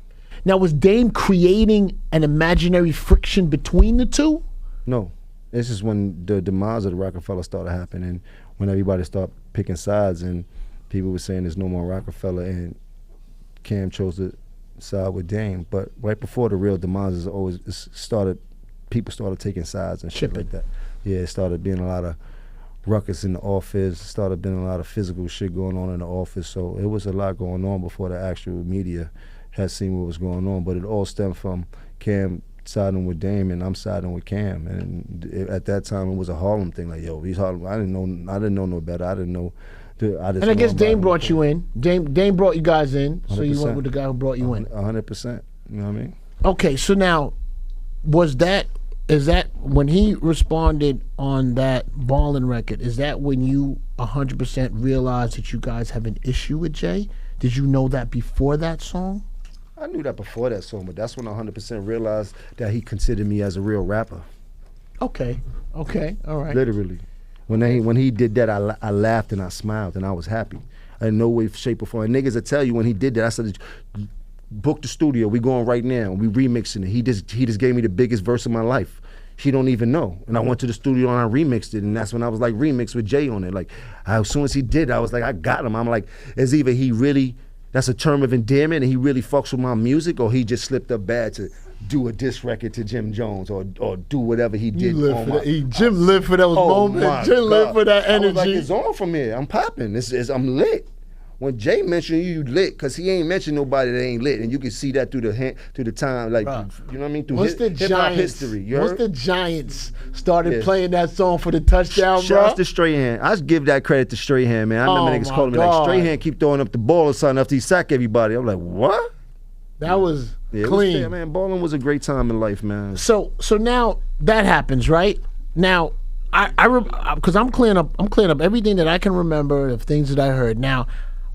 Speaker 1: Now, was Dame creating an imaginary friction between the two?
Speaker 2: No. This is when the demise of the Rockefeller started happening, when everybody started picking sides, and people were saying there's no more Rockefeller, and Cam chose to side with Dame. But right before the real demise people started taking sides and shit like that. Yeah, it started being a lot of ruckus in the office, started being a lot of physical shit going on in the office. So it was a lot going on before the actual media had seen what was going on. But it all stemmed from Cam siding with Dame and I'm siding with Cam. And at that time, it was a Harlem thing. Like, yo, he's Harlem. I didn't know no better. I didn't know.
Speaker 1: I guess Dame brought you in. Dame brought you guys in, so 100%. You went with the guy who brought you in.
Speaker 2: 100%. You know what I mean?
Speaker 1: Okay, so now, is that when he responded on that Ballin' record, is that when you 100% realized that you guys have an issue with Jay? Did you know that before that song?
Speaker 2: I knew that before that song, but that's when I 100% realized that he considered me as a real rapper.
Speaker 1: Okay, all right.
Speaker 2: Literally. When he did that, I laughed and I smiled and I was happy. In no way, shape, or form. And niggas will tell you when he did that, I said, book the studio, we going right now, we remixing it. He just gave me the biggest verse of my life. She don't even know. And I went to the studio and I remixed it, and that's when I was like, remix with Jay on it. Like, as soon as he did, I was like, I got him. I'm like, it's either he really, that's a term of endearment and he really fucks with my music, or he just slipped up bad to do a diss record to Jim Jones or do whatever he did.
Speaker 1: Jim lived for those moments. Jim lived for that energy.
Speaker 2: I was like, it's on from here. I'm popping. I'm lit. When Jay mentioned you lit, because he ain't mentioned nobody that ain't lit, and you can see that through the time, like,
Speaker 1: bruh,
Speaker 2: you know what I mean, through
Speaker 1: hip-hop
Speaker 2: history.
Speaker 1: Once the Giants started playing that song for the touchdown, bro.
Speaker 2: Shouts to Strahan. I just give that credit to Strahan, man. I remember niggas calling me like, Strahan keep throwing up the ball or something after he sack everybody. I'm like, what?
Speaker 1: That was clean.
Speaker 2: Man, balling was a great time in life, man.
Speaker 1: So now that happens, right? Now, because I'm clearing up everything that I can remember of things that I heard. Now,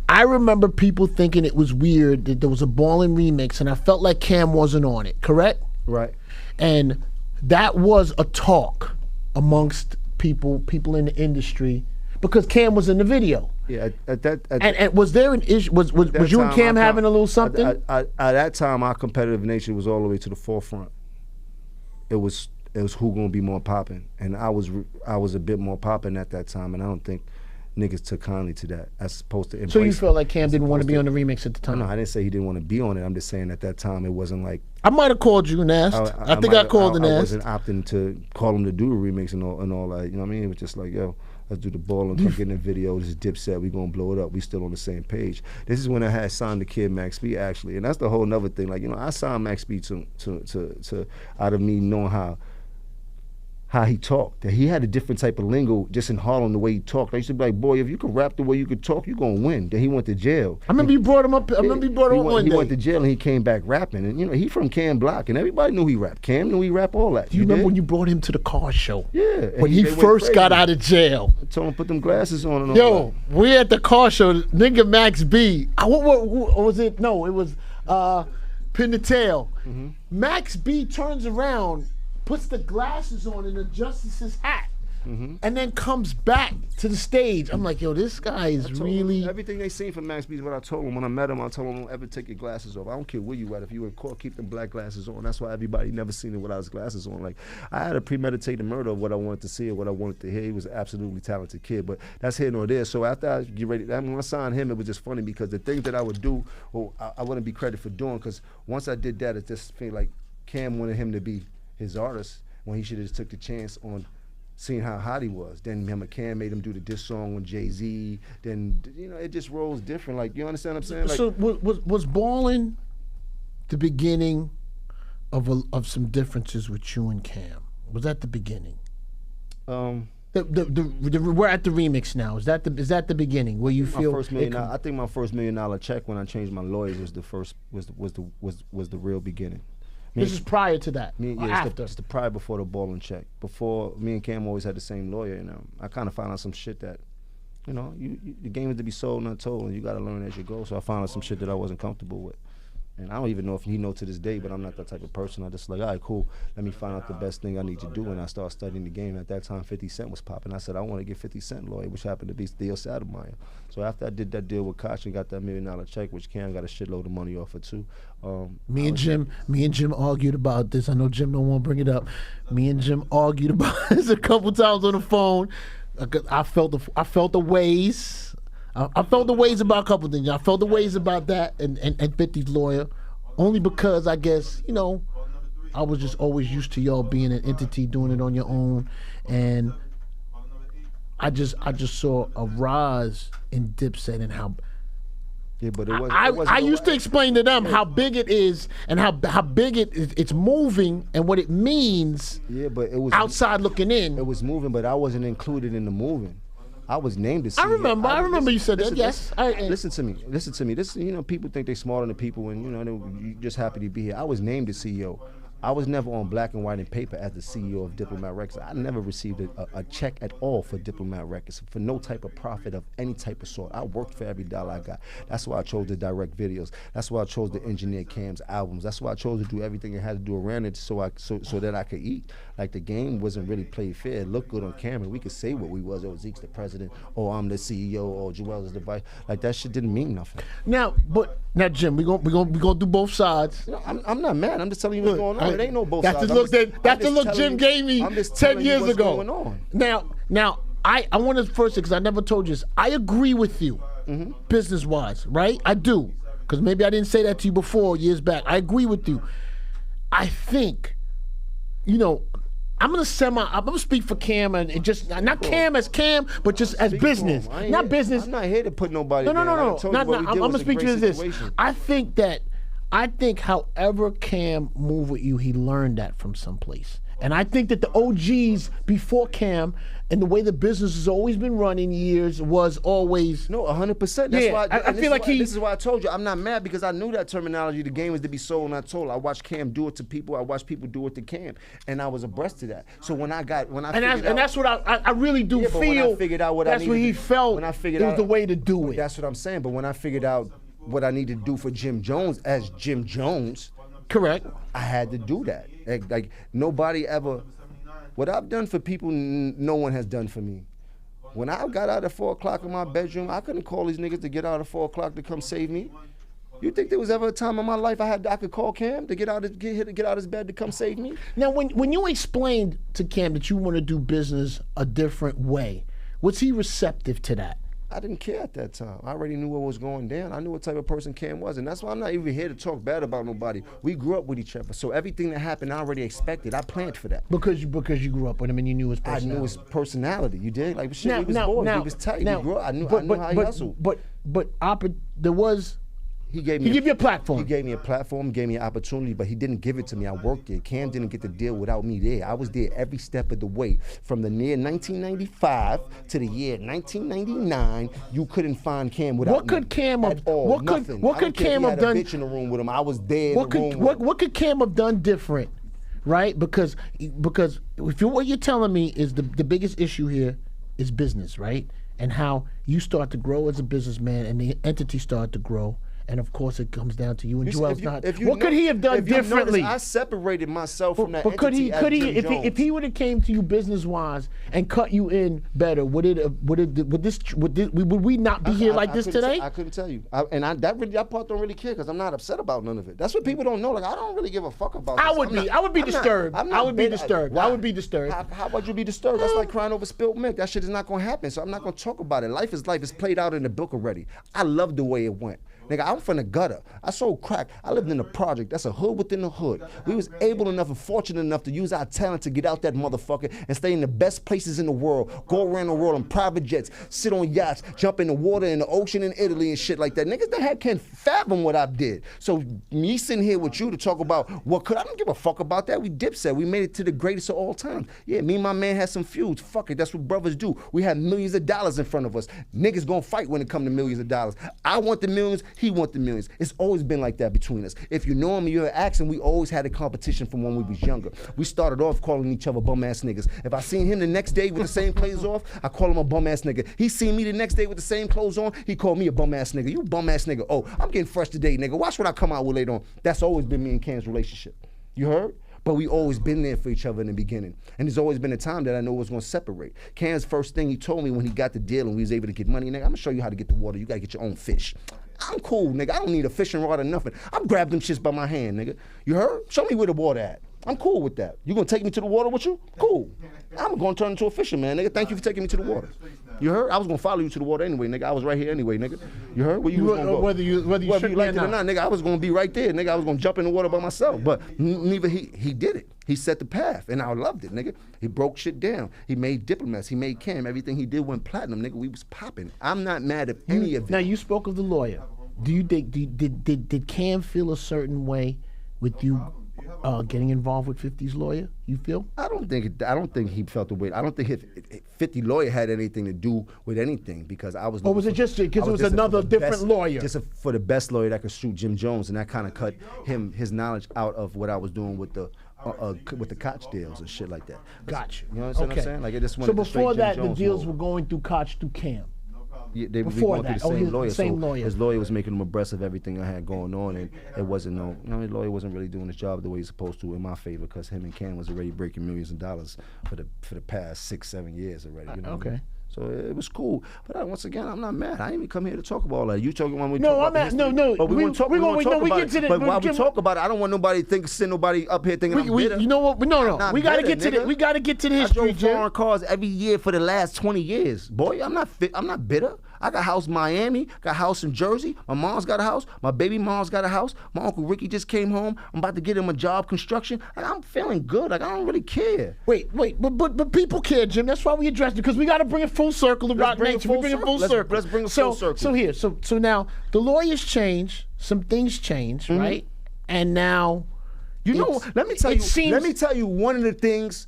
Speaker 1: I remember people thinking it was weird that there was a Ballin' remix, and I felt like Cam wasn't on it, correct?
Speaker 2: Right.
Speaker 1: And that was a talk amongst people in the industry, because Cam was in the video.
Speaker 2: Yeah,
Speaker 1: and was there an issue? Was you and Cam having a little something?
Speaker 2: At that time, our competitive nature was all the way to the forefront. It was who gonna be more popping, and I was a bit more popping at that time, and I don't think niggas took kindly to that as opposed to embrace.
Speaker 1: So you felt like Cam didn't want to be on the remix at the time?
Speaker 2: No, I didn't say he didn't want to be on it. I'm just saying at that time it wasn't like.
Speaker 1: I might have called you and asked. I think I called and asked.
Speaker 2: I wasn't opting to call him to do a remix and all that. You know what I mean? It was just like, yo, let's do the ball and come get in the video. This is Dipset. We gonna blow it up. We still on the same page. This is when I had signed the kid Max B, actually, and that's the whole nother thing. Like, you know, I signed Max B to out of me knowing how he talked. That he had a different type of lingo just in Harlem, the way he talked. I used to be like, boy, if you could rap the way you could talk, you gonna win. Then he went to jail.
Speaker 1: I remember you brought him up. I remember you brought him up one day.
Speaker 2: He went to jail and he came back rapping. And you know, he from Cam Block, and everybody knew he rapped. Cam knew he rapped all that.
Speaker 1: Do you remember when you brought him to the car show?
Speaker 2: Yeah.
Speaker 1: When he first got out of jail.
Speaker 2: I told him put them glasses on and all
Speaker 1: Yo, we at the car show, nigga Max B. What was it? No, it was Pin the Tail. Max B turns around, puts the glasses on and adjusts his hat.
Speaker 2: Mm-hmm.
Speaker 1: and then comes back to the stage. I'm like, yo, this guy is really.
Speaker 2: Everything they seen from Max B is what I told him when I met him. I told him, don't ever take your glasses off. I don't care where you at. If you in court, keep them black glasses on. That's why everybody never seen it without his glasses on. Like, I had a premeditated murder of what I wanted to see or what I wanted to hear. He was an absolutely talented kid, but that's here nor there. So after I get ready, when I signed him, it was just funny because the things that I would do, I wouldn't be credited for doing, because once I did that, it just felt like Cam wanted him to be his artist when he should have just took the chance on seeing how hot he was. Then him and Cam made him do the diss song with Jay-Z. Then, it just rolls different. Like, you understand what I'm saying? Like,
Speaker 1: so was Ballin' the beginning of some differences with you and Cam? Was that the beginning? We're at the remix now. Is that the beginning where you feel?
Speaker 2: I think my first $1 million check when I changed my lawyers was the real beginning.
Speaker 1: This is prior to that. After?
Speaker 2: It's the prior before the Ballin' check. Before, me and Cam always had the same lawyer, I kind of found out some shit that, the game is to be sold, not told, and you got to learn as you go. So I found out some shit that I wasn't comfortable with. And I don't even know if he knows to this day, but I'm not that type of person. I just like, all right, cool, let me find out the best thing I need to do. And I started studying the game. At that time, 50 Cent was popping. I said, I want to get 50 Cent lawyer, which happened to be Theo Sotomayor. So after I did that deal with Koch and got that $1 million check, which Cam got a shitload of money off of too.
Speaker 1: Me and Jim argued about this. I know Jim don't want to bring it up. Me and Jim argued about this a couple times on the phone. I felt the ways. I felt the ways about a couple things. I felt the ways about that and 50's lawyer, only because I guess, I was just always used to y'all being an entity, doing it on your own, and I just saw a rise in Dipset and how.
Speaker 2: Yeah, but it wasn't.
Speaker 1: I used to explain to them how big it is and how big it's moving and what it means.
Speaker 2: Yeah, but it was
Speaker 1: outside looking in.
Speaker 2: It was moving, but I wasn't included in the moving. I was named as CEO.
Speaker 1: I remember you said that. Yes.
Speaker 2: Listen to me. This, people think they smarter than people, and you're just happy to be here. I was named as CEO. I was never on black and white in paper as the CEO of Diplomat Records. I never received a check at all for Diplomat Records, for no type of profit of any type of sort. I worked for every dollar I got. That's why I chose to direct videos. That's why I chose to engineer Cam's albums. That's why I chose to do everything I had to do around it so that I could eat. Like, the game wasn't really played fair. It looked good on camera. We could say what we was. Oh, Zeke's the president, or I'm the CEO, or Joel is the vice. Like, that shit didn't mean nothing.
Speaker 1: Now, Jim, we gonna do both sides.
Speaker 2: I'm not mad. I'm just telling you what's going on. It ain't no both sides.
Speaker 1: That's the look Jim gave me 10 years ago.
Speaker 2: Going on.
Speaker 1: Now, I want to first, because I never told you this. I agree with you, business-wise, right? I do, because maybe I didn't say that to you before, years back. I agree with you. I think, I'm gonna speak for Cam and just not Cam as Cam, but just as business, not business.
Speaker 2: I'm not here to put nobody.
Speaker 1: No. I'm gonna speak to you as this. I think however Cam moved with you, he learned that from someplace. And I think that the OGs before Cam and the way the business has always been running years was always
Speaker 2: 100%. That's why I feel like this is why I told you I'm not mad, because I knew that terminology. The game was to be sold, not told. I watched Cam do it to people. I watched people do it to Cam, and I was abreast to that. So that's what I really do feel. When I figured out what
Speaker 1: that's what he felt.
Speaker 2: When I figured
Speaker 1: it was the way to do it.
Speaker 2: That's what I'm saying. But when I figured out what I needed to do for Jim Jones as Jim Jones,
Speaker 1: correct,
Speaker 2: I had to do that. Like nobody ever. What I've done for people, no one has done for me. When I got out at 4 o'clock in my bedroom, I couldn't call these niggas to get out at 4 o'clock to come save me. You think there was ever a time in my life I could call Cam to get out his bed to come save me?
Speaker 1: Now, when you explained to Cam that you want to do business a different way, was he receptive to that?
Speaker 2: I didn't care at that time. I already knew what was going down. I knew what type of person Cam was, and that's why I'm not even here to talk bad about nobody. We grew up with each other, so everything that happened, I already expected. I planned for that.
Speaker 1: Because you grew up with him and you knew his personality.
Speaker 2: I knew his personality. You did? Like, shit, he was bored. He was tight. I knew how he hustled.
Speaker 1: But there was... He gave you a platform.
Speaker 2: He gave me a platform, gave me an opportunity, but he didn't give it to me. I worked there. Cam didn't get the deal without me there. I was there every step of the way. From the year 1995 to the year 1999, you couldn't find Cam without me.
Speaker 1: What could Cam have
Speaker 2: nothing.
Speaker 1: What could Cam have done?
Speaker 2: A bitch in the room with him. I was there.
Speaker 1: What could Cam have done different? Right? Because what you're telling me is the biggest issue here is business, right? And how you start to grow as a businessman and the entity started to grow. and of course it comes down to you and
Speaker 2: You see,
Speaker 1: Joel's
Speaker 2: if you-
Speaker 1: not.
Speaker 2: if you
Speaker 1: What could
Speaker 2: know-
Speaker 1: he have done
Speaker 2: if you notice,
Speaker 1: differently?
Speaker 2: I separated myself from that
Speaker 1: But could he?
Speaker 2: entity
Speaker 1: Could
Speaker 2: as
Speaker 1: he?
Speaker 2: Jim Jones.
Speaker 1: If he would have came to you business wise and cut you in better, would we not be here like this
Speaker 2: couldn't
Speaker 1: today?
Speaker 2: I couldn't tell you. That part don't really care because I'm not upset about none of it. That's what people don't know. Like I don't really give a fuck about.
Speaker 1: I
Speaker 2: this.
Speaker 1: would be. I would be disturbed. I would be disturbed.
Speaker 2: Why?
Speaker 1: I would be disturbed.
Speaker 2: How would you be disturbed? That's like crying over spilled milk. That shit is not gonna happen. So I'm not gonna talk about it. Life is life. It's played out in the book already. I love the way it went. Nigga, I'm from the gutter. I sold crack. I lived in the project. That's a hood within the hood. We was able enough and fortunate enough to use our talent to get out that motherfucker and stay in the best places in the world. Go around the world on private jets, sit on yachts, jump in the water in the ocean in Italy and shit like that. Niggas that can't fathom what I did. So me sitting here with you to talk about what could I don't give a fuck about that. We Dipset. We made it to the greatest of all time. Yeah, me and my man had some feuds. Fuck it. That's what brothers do. We had millions of dollars in front of us. Niggas gonna fight when it come to millions of dollars. I want the millions. He want the millions. It's always been like that between us. If you know him, you're asking, we always had a competition from when we was younger. We started off calling each other bum ass niggas. If I seen him the next day with the same clothes off, I call him a bum ass nigga. He seen me the next day with the same clothes on, he called me a bum ass nigga. You bum ass nigga. Oh, I'm getting fresh today, nigga. Watch what I come out with later on. That's always been me and Cam's relationship. You heard? But we always been there for each other in the beginning. And there's always been a time that I know was gonna separate. Cam's first thing he told me when he got the deal and we was able to get money, nigga, I'm gonna show you how to get the water. You gotta get your own fish. I'm cool, nigga. I don't need a fishing rod or nothing. I'm grabbing them shits by my hand, nigga. You heard? Show me where the water at. I'm cool with that. You gonna take me to the water with you? Cool. I'm gonna turn into a fisherman, nigga. Thank you for taking me to the water. You heard? I was gonna follow you to the water anyway, nigga. I was right here anyway, nigga. You heard? Where you was gonna go?
Speaker 1: Whether you
Speaker 2: liked it or not, nigga, I was gonna be right there, nigga. I was gonna jump in the water by myself. But neither he did it. He set the path, and I loved it, nigga. He broke shit down. He made Diplomats. He made Cam. Everything he did went platinum, nigga. We was popping. I'm not mad at any of it.
Speaker 1: Now you spoke of the lawyer. Do you think did Cam feel a certain way with you getting involved with 50's lawyer? You feel?
Speaker 2: I don't think he felt the weight. I don't think 50 lawyer had anything to do with anything because I was.
Speaker 1: Or was it just because it was another different lawyer?
Speaker 2: Just for the best lawyer that could shoot Jim Jones, and that kind of cut his knowledge out of what I was doing with the Koch deals and shit like that.
Speaker 1: Gotcha.
Speaker 2: You know what I'm saying? Like it just went
Speaker 1: so
Speaker 2: the straight
Speaker 1: before that,
Speaker 2: Jim
Speaker 1: the
Speaker 2: Jones
Speaker 1: deals
Speaker 2: mode.
Speaker 1: were going through Koch through Cam.
Speaker 2: Yeah, they
Speaker 1: Before
Speaker 2: were going
Speaker 1: that.
Speaker 2: through the same lawyer.
Speaker 1: Same
Speaker 2: so
Speaker 1: lawyer.
Speaker 2: His lawyer was making him abreast of everything I had going on, and it wasn't his lawyer wasn't really doing his job the way he's supposed to in my favor because him and Cam was already breaking millions of dollars for the past 6-7 years already. You know what I
Speaker 1: Okay.
Speaker 2: mean? So it was cool, but once again, I'm not mad. I ain't even come here to talk about all that. You talking when we
Speaker 1: No,
Speaker 2: talk
Speaker 1: I'm
Speaker 2: about
Speaker 1: at-
Speaker 2: the
Speaker 1: no,
Speaker 2: history,
Speaker 1: no.
Speaker 2: But we want to talk.
Speaker 1: we
Speaker 2: We want to
Speaker 1: gonna-
Speaker 2: talk
Speaker 1: we
Speaker 2: about
Speaker 1: get to
Speaker 2: it.
Speaker 1: the-
Speaker 2: But
Speaker 1: we
Speaker 2: while we
Speaker 1: give-
Speaker 2: talk about it, I don't want nobody send nobody up here thinking I'm bitter.
Speaker 1: You know what? No.
Speaker 2: Not
Speaker 1: We gotta
Speaker 2: bitter,
Speaker 1: get to the
Speaker 2: nigga.
Speaker 1: we gotta get to the
Speaker 2: I
Speaker 1: history,
Speaker 2: drove
Speaker 1: Jim.
Speaker 2: foreign cars every year for the last 20 years. Boy, I'm not bitter. I got a house in Miami, got a house in Jersey. My mom's got a house. My baby mom's got a house. My Uncle Ricky just came home. I'm about to get him a job construction. Like, I'm feeling good. Like, I don't really care.
Speaker 1: Wait, but people care, Jim. That's why we addressed it because we got to bring it full circle to
Speaker 2: Let's bring it
Speaker 1: Rocnation. We
Speaker 2: full
Speaker 1: bring it full
Speaker 2: circle.
Speaker 1: circle.
Speaker 2: Let's bring it full circle.
Speaker 1: So now the lawyers change, some things change, right? And now,
Speaker 2: You know, let me tell you one of the things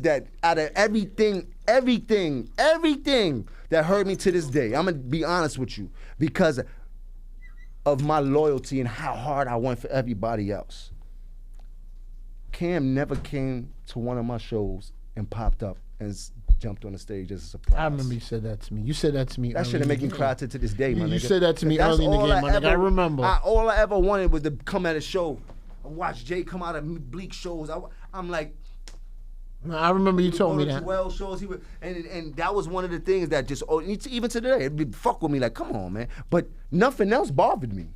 Speaker 2: that out of everything that hurt me to this day, I'm gonna be honest with you, because of my loyalty and how hard I went for everybody else. Cam never came to one of my shows and popped up and jumped on the stage as a surprise.
Speaker 1: I remember you said that to me. You said that to me.
Speaker 2: That should have made me cry to this day, my nigga.
Speaker 1: You said that to me
Speaker 2: That's
Speaker 1: early in the
Speaker 2: all
Speaker 1: game, my nigga. I remember.
Speaker 2: All I ever wanted was to come at a show and watch Jay come out of bleak shows. I'm like,
Speaker 1: I remember you told me
Speaker 2: go to
Speaker 1: that.
Speaker 2: 12 shows, and that was one of the things that just, even to today, it'd fuck with me like, come on, man. But nothing else bothered me.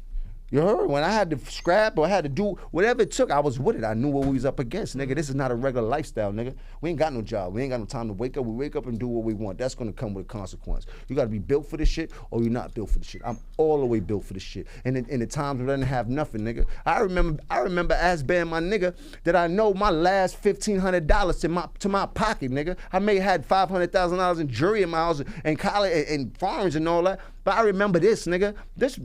Speaker 2: You heard? When I had to scrap or I had to do whatever it took, I was with it. I knew what we was up against, nigga. This is not a regular lifestyle, nigga. We ain't got no job. We ain't got no time to wake up. We wake up and do what we want. That's gonna come with a consequence. You gotta be built for this shit or you're not built for this shit. I'm all the way built for this shit. And in the times when I didn't have nothing, nigga, I remember as being my nigga that I know my last $1,500 to my pocket, nigga. I may have had $500,000 in jewelry in my house and college and farms and all that. But I remember this, nigga. This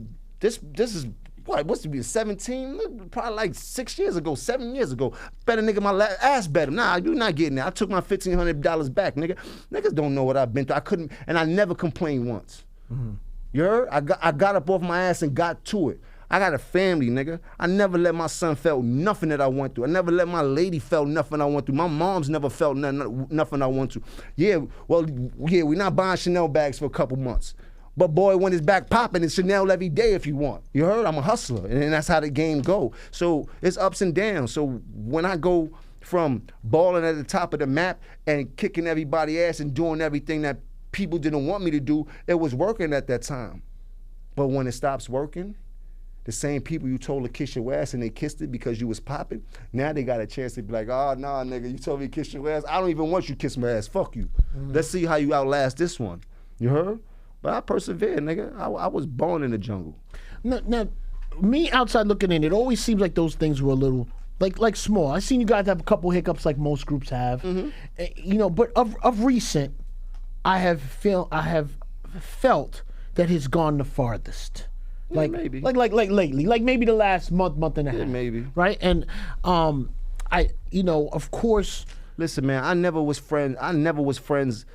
Speaker 2: is what's to be 17? Probably like 6 years ago, 7 years ago. Better nigga, my ass better. Nah, you not getting that. I took my $1,500 back, nigga. Niggas don't know what I've been through. I couldn't, and I never complained once. Mm-hmm. You heard? I got up off my ass and got to it. I got a family, nigga. I never let my son felt nothing that I went through. I never let my lady felt nothing I went through. My mom's never felt nothing I went through. Yeah, we're not buying Chanel bags for a couple months. But boy, when it's back popping, it's Chanel every day if you want. You heard? I'm a hustler, and that's how the game go. So it's ups and downs. So when I go from balling at the top of the map and kicking everybody ass and doing everything that people didn't want me to do, it was working at that time. But when it stops working, the same people you told to kiss your ass and they kissed it because you was popping, now they got a chance to be like, oh, nah, nigga, you told me to kiss your ass. I don't even want you to kiss my ass. Fuck you. Let's see how you outlast this one. You heard? But I persevered, nigga. I was born in the jungle.
Speaker 1: Now, me outside looking in, it always seems like those things were a little like small. I seen you guys have a couple hiccups like most groups have, you know. But of recent, I have felt that it's gone the farthest. Like
Speaker 2: maybe.
Speaker 1: Like lately, like maybe the last month and a half.
Speaker 2: Yeah, maybe.
Speaker 1: Right? And of course.
Speaker 2: Listen, man, I never was friends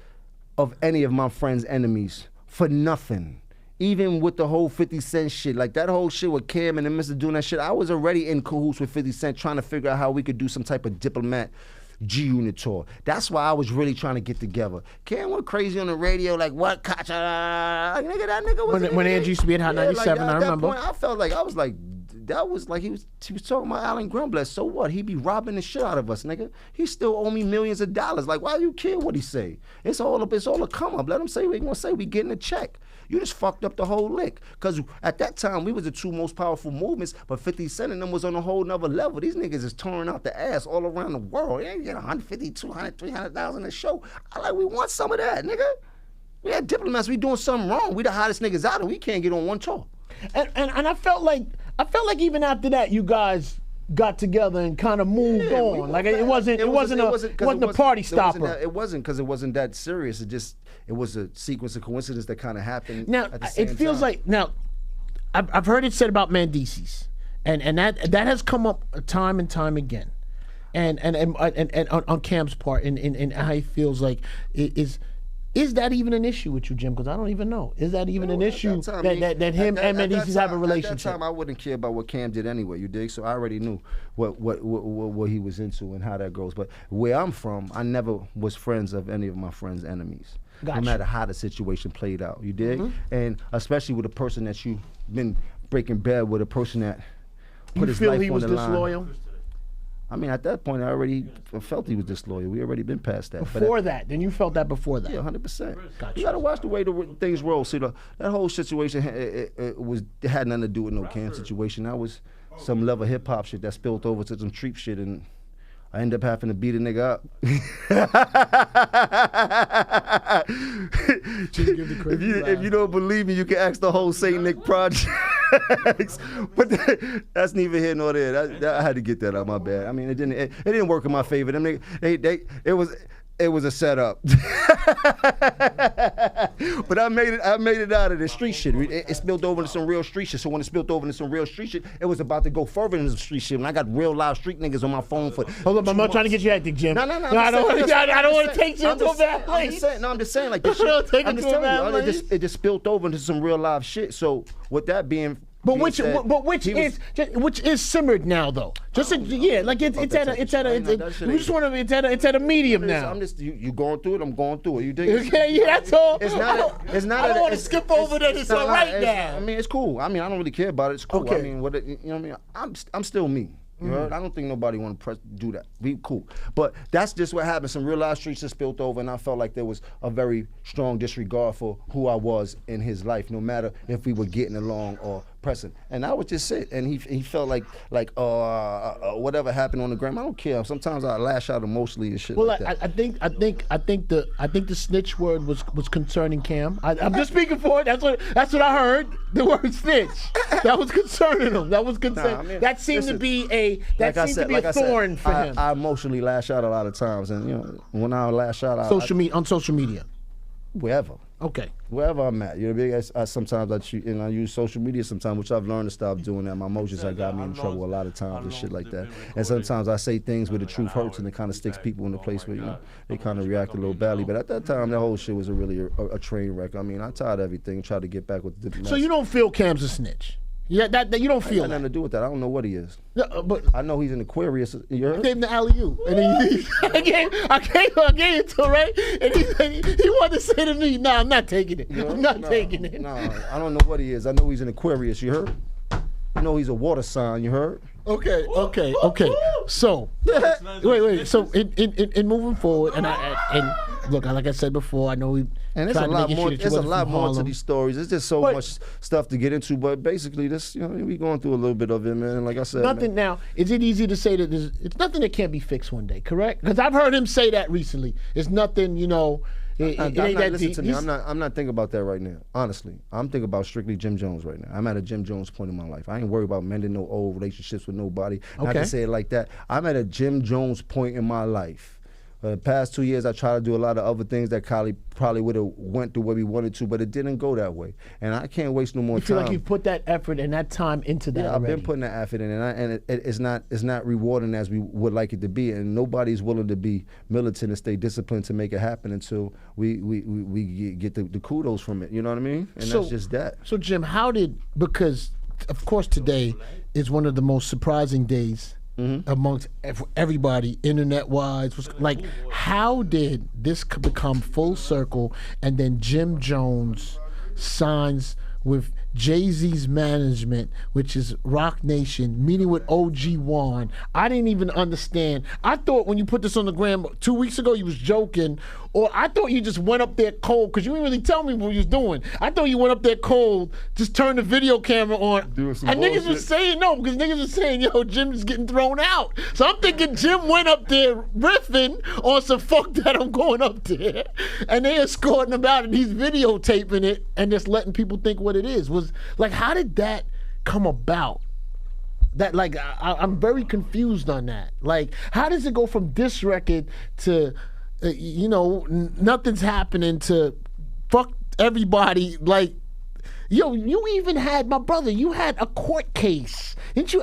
Speaker 2: of any of my friends' enemies for nothing. Even with the whole 50 Cent shit, like that whole shit with Cam and the Mr. doing that shit, I was already in cahoots with 50 Cent trying to figure out how we could do some type of diplomat G-Unit tour. That's why I was really trying to get together. Cam went crazy on the radio, like, what, Kacha? Nigga, that nigga was...
Speaker 1: When Angie used to be at Hot 97, I remember.
Speaker 2: Point, I was like, that was like, he was talking about Alan Grunblatt, so what? He be robbing the shit out of us, nigga. He still owe me millions of dollars. Like, why do you care what he say? It's all a come up. Let him say what he gonna say. We getting a check. You just fucked up the whole lick. Because at that time, we was the two most powerful movements, but 50 Cent and them was on a whole nother level. These niggas is touring out the ass all around the world. They ain't get 150, 200, 300,000 a show. We want some of that, nigga. We had diplomats. We doing something wrong. We the hottest niggas out, and we can't get on one tour.
Speaker 1: And I felt like even after that, you guys got together and kind of moved on. Like it wasn't a party stopper.
Speaker 2: It wasn't because it wasn't that serious. It was a sequence of coincidence that kind of happened.
Speaker 1: Now
Speaker 2: at the same
Speaker 1: it feels
Speaker 2: time.
Speaker 1: like I've heard it said about Mendices, and that has come up time and time again, and on Cam's part, and how he feels like is that even an issue with you, Jim? Because I don't even know. Is that even an issue that him and Mendices have a relationship?
Speaker 2: At that time, I wouldn't care about what Cam did anyway. You dig? So I already knew what he was into and how that goes. But where I'm from, I never was friends of any of my friends' enemies.
Speaker 1: Gotcha.
Speaker 2: No matter how the situation played out. You dig? And especially with a person that you've been breaking bad with, a person that put his life on the line.
Speaker 1: You feel he was disloyal?
Speaker 2: I mean, at that point, I already felt he was disloyal. We already been past that.
Speaker 1: Before that, then you felt that before that.
Speaker 2: Yeah, 100%.
Speaker 1: Gotcha.
Speaker 2: You gotta watch the way things roll. See, that whole situation it had nothing to do with no Cam situation. That was some level hip hop shit that spilled over to some treep shit, and I ended up having to beat a nigga up. If you don't believe me, you can ask the whole Saint Nick project. But that's neither here nor there. I had to get that out. My bad. I mean, it didn't work in my favor. Them niggas, it was a setup. But I made it out of the street shit. It spilled over into some real street shit. So when it spilled over into some real street shit, it was about to go further into the street shit. When I got real live street niggas on my phone for.
Speaker 1: Hold up, I'm not trying to get you hectic, Jim.
Speaker 2: No.
Speaker 1: I don't want to take you to a bad place.
Speaker 2: I'm just saying, like this shit. I'm just telling you, it just spilled over into some real live shit. So with that being. Which is
Speaker 1: simmered now though. It's at a medium now.
Speaker 2: I'm just you going through it. I'm going through it. You dig?
Speaker 1: Okay, yeah, that's all.
Speaker 2: I
Speaker 1: don't want to skip over that. It's all right now.
Speaker 2: I mean, it's cool. I mean, I don't really care about it. It's cool.
Speaker 1: Okay.
Speaker 2: I mean, you know what I mean? I'm still me. You heard? I don't think nobody want to do that. Be cool. But that's just what happened. Some real life streets just spilled over, and I felt like there was a very strong disregard for who I was in his life, no matter if we were getting along or pressing. And I would just sit, and he felt like whatever happened on the gram, I don't care. Sometimes I lash out emotionally and shit like that.
Speaker 1: I think the snitch word was concerning Cam. I'm just speaking for it. That's what I heard. The word snitch. That was concerning him. That was concerning.
Speaker 2: Nah, I mean,
Speaker 1: that seemed to be a thorn for him.
Speaker 2: I emotionally lash out a lot of times, and you know when I lash out,
Speaker 1: on social media,
Speaker 2: wherever.
Speaker 1: Okay.
Speaker 2: Wherever I'm at, you know, sometimes I use social media sometimes, which I've learned to stop doing that. My emotions have got me in trouble a lot of times and shit like that. And sometimes I say things where the truth hurts and it kind of sticks people in a place where, you know, they kind of react a little badly. But at that time, the whole shit was a train wreck. I mean, I tried everything, tried to get back with the diplomats.
Speaker 1: So you don't feel Cam's a snitch? Yeah, that you don't feel
Speaker 2: Got nothing to
Speaker 1: that.
Speaker 2: do with that. I don't know what he is.
Speaker 1: No, but
Speaker 2: I know he's an Aquarius. You
Speaker 1: I
Speaker 2: heard?
Speaker 1: gave him the alley-oop, and I gave it to him, right? And he wanted to say to me, "Nah, I'm not taking it. I'm not taking it."
Speaker 2: Nah, I don't know what he is. I know he's an Aquarius. You heard? I know he's a water sign. You heard?
Speaker 1: Okay. So, wait. So, in moving forward, and look, like I said before, I know we.
Speaker 2: And there's a lot more. There's a lot more to these stories. There's just so much stuff to get into. But basically, this, we going through a little bit of it, man. Like I said,
Speaker 1: nothing. Now, is it easy to say that it's nothing that can't be fixed one day? Correct? Because I've heard him say that recently. It's nothing. It ain't that
Speaker 2: listen
Speaker 1: deep.
Speaker 2: to me. I'm not thinking about that right now. Honestly, I'm thinking about strictly Jim Jones right now. I'm at a Jim Jones point in my life. I ain't worried about mending no old relationships with nobody. Not to say it like that. I'm at a Jim Jones point in my life. The past 2 years, I tried to do a lot of other things that probably would have went through where we wanted to, but it didn't go that way. And I can't waste no more time.
Speaker 1: You feel like you put that effort and that time into that already.
Speaker 2: I've been putting that effort in, and it's not rewarding as we would like it to be. And nobody's willing to be militant and stay disciplined to make it happen until we get the kudos from it. You know what I mean? And that's just that.
Speaker 1: So, Jim, because, of course, today is one of the most surprising days amongst everybody, internet-wise. Like, how did this become full circle, and then Jim Jones signs with Jay-Z's management, which is Rocnation, meeting with OG Juan? I didn't even understand. I thought when you put this on the gram 2 weeks ago, you was joking, or I thought you just went up there cold, because you didn't really tell me what you was doing. I thought you went up there cold, just turned the video camera on, and niggas was saying no, because niggas was saying, yo, Jim's getting thrown out. So I'm thinking Jim went up there riffing on some fuck that I'm going up there, and they escorting him out, and he's videotaping it and just letting people think what it is. Was like, how did that come about? That, like, I'm very confused on that. Like, how does it go from this record to, nothing's happening, to fuck everybody? Like, yo, you even had, my brother, you had a court case, didn't you?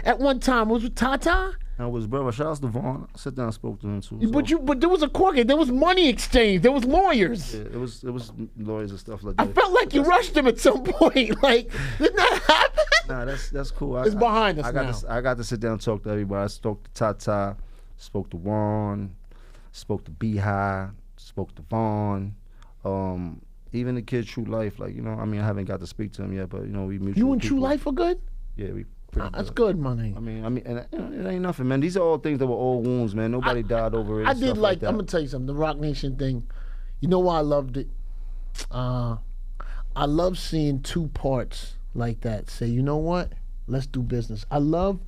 Speaker 1: At one time, was with Tata?
Speaker 2: I was, brother. Shout out to Vaughn. I sat down and spoke to him too.
Speaker 1: But there was a court case. There was money exchange. There was lawyers.
Speaker 2: Yeah, it was lawyers and stuff like that.
Speaker 1: I felt like you rushed him at some point. Like, didn't that happen?
Speaker 2: Nah, that's cool.
Speaker 1: It's behind us now.
Speaker 2: I got to sit down and talk to everybody. I spoke to Tata, spoke to Juan, spoke to Beehive, spoke to Vaughn, even the kid True Life. Like, I haven't got to speak to him yet, but we mutual.
Speaker 1: You and True Life are good?
Speaker 2: Yeah, we.
Speaker 1: That's good, money.
Speaker 2: I mean, and it ain't nothing, man. These are all things that were old wounds, man. Nobody died over it.
Speaker 1: I did like
Speaker 2: that.
Speaker 1: I'm gonna tell you something. The Rocnation thing. You know why I loved it? I love seeing two parts like that. Say, you know what? Let's do business. I love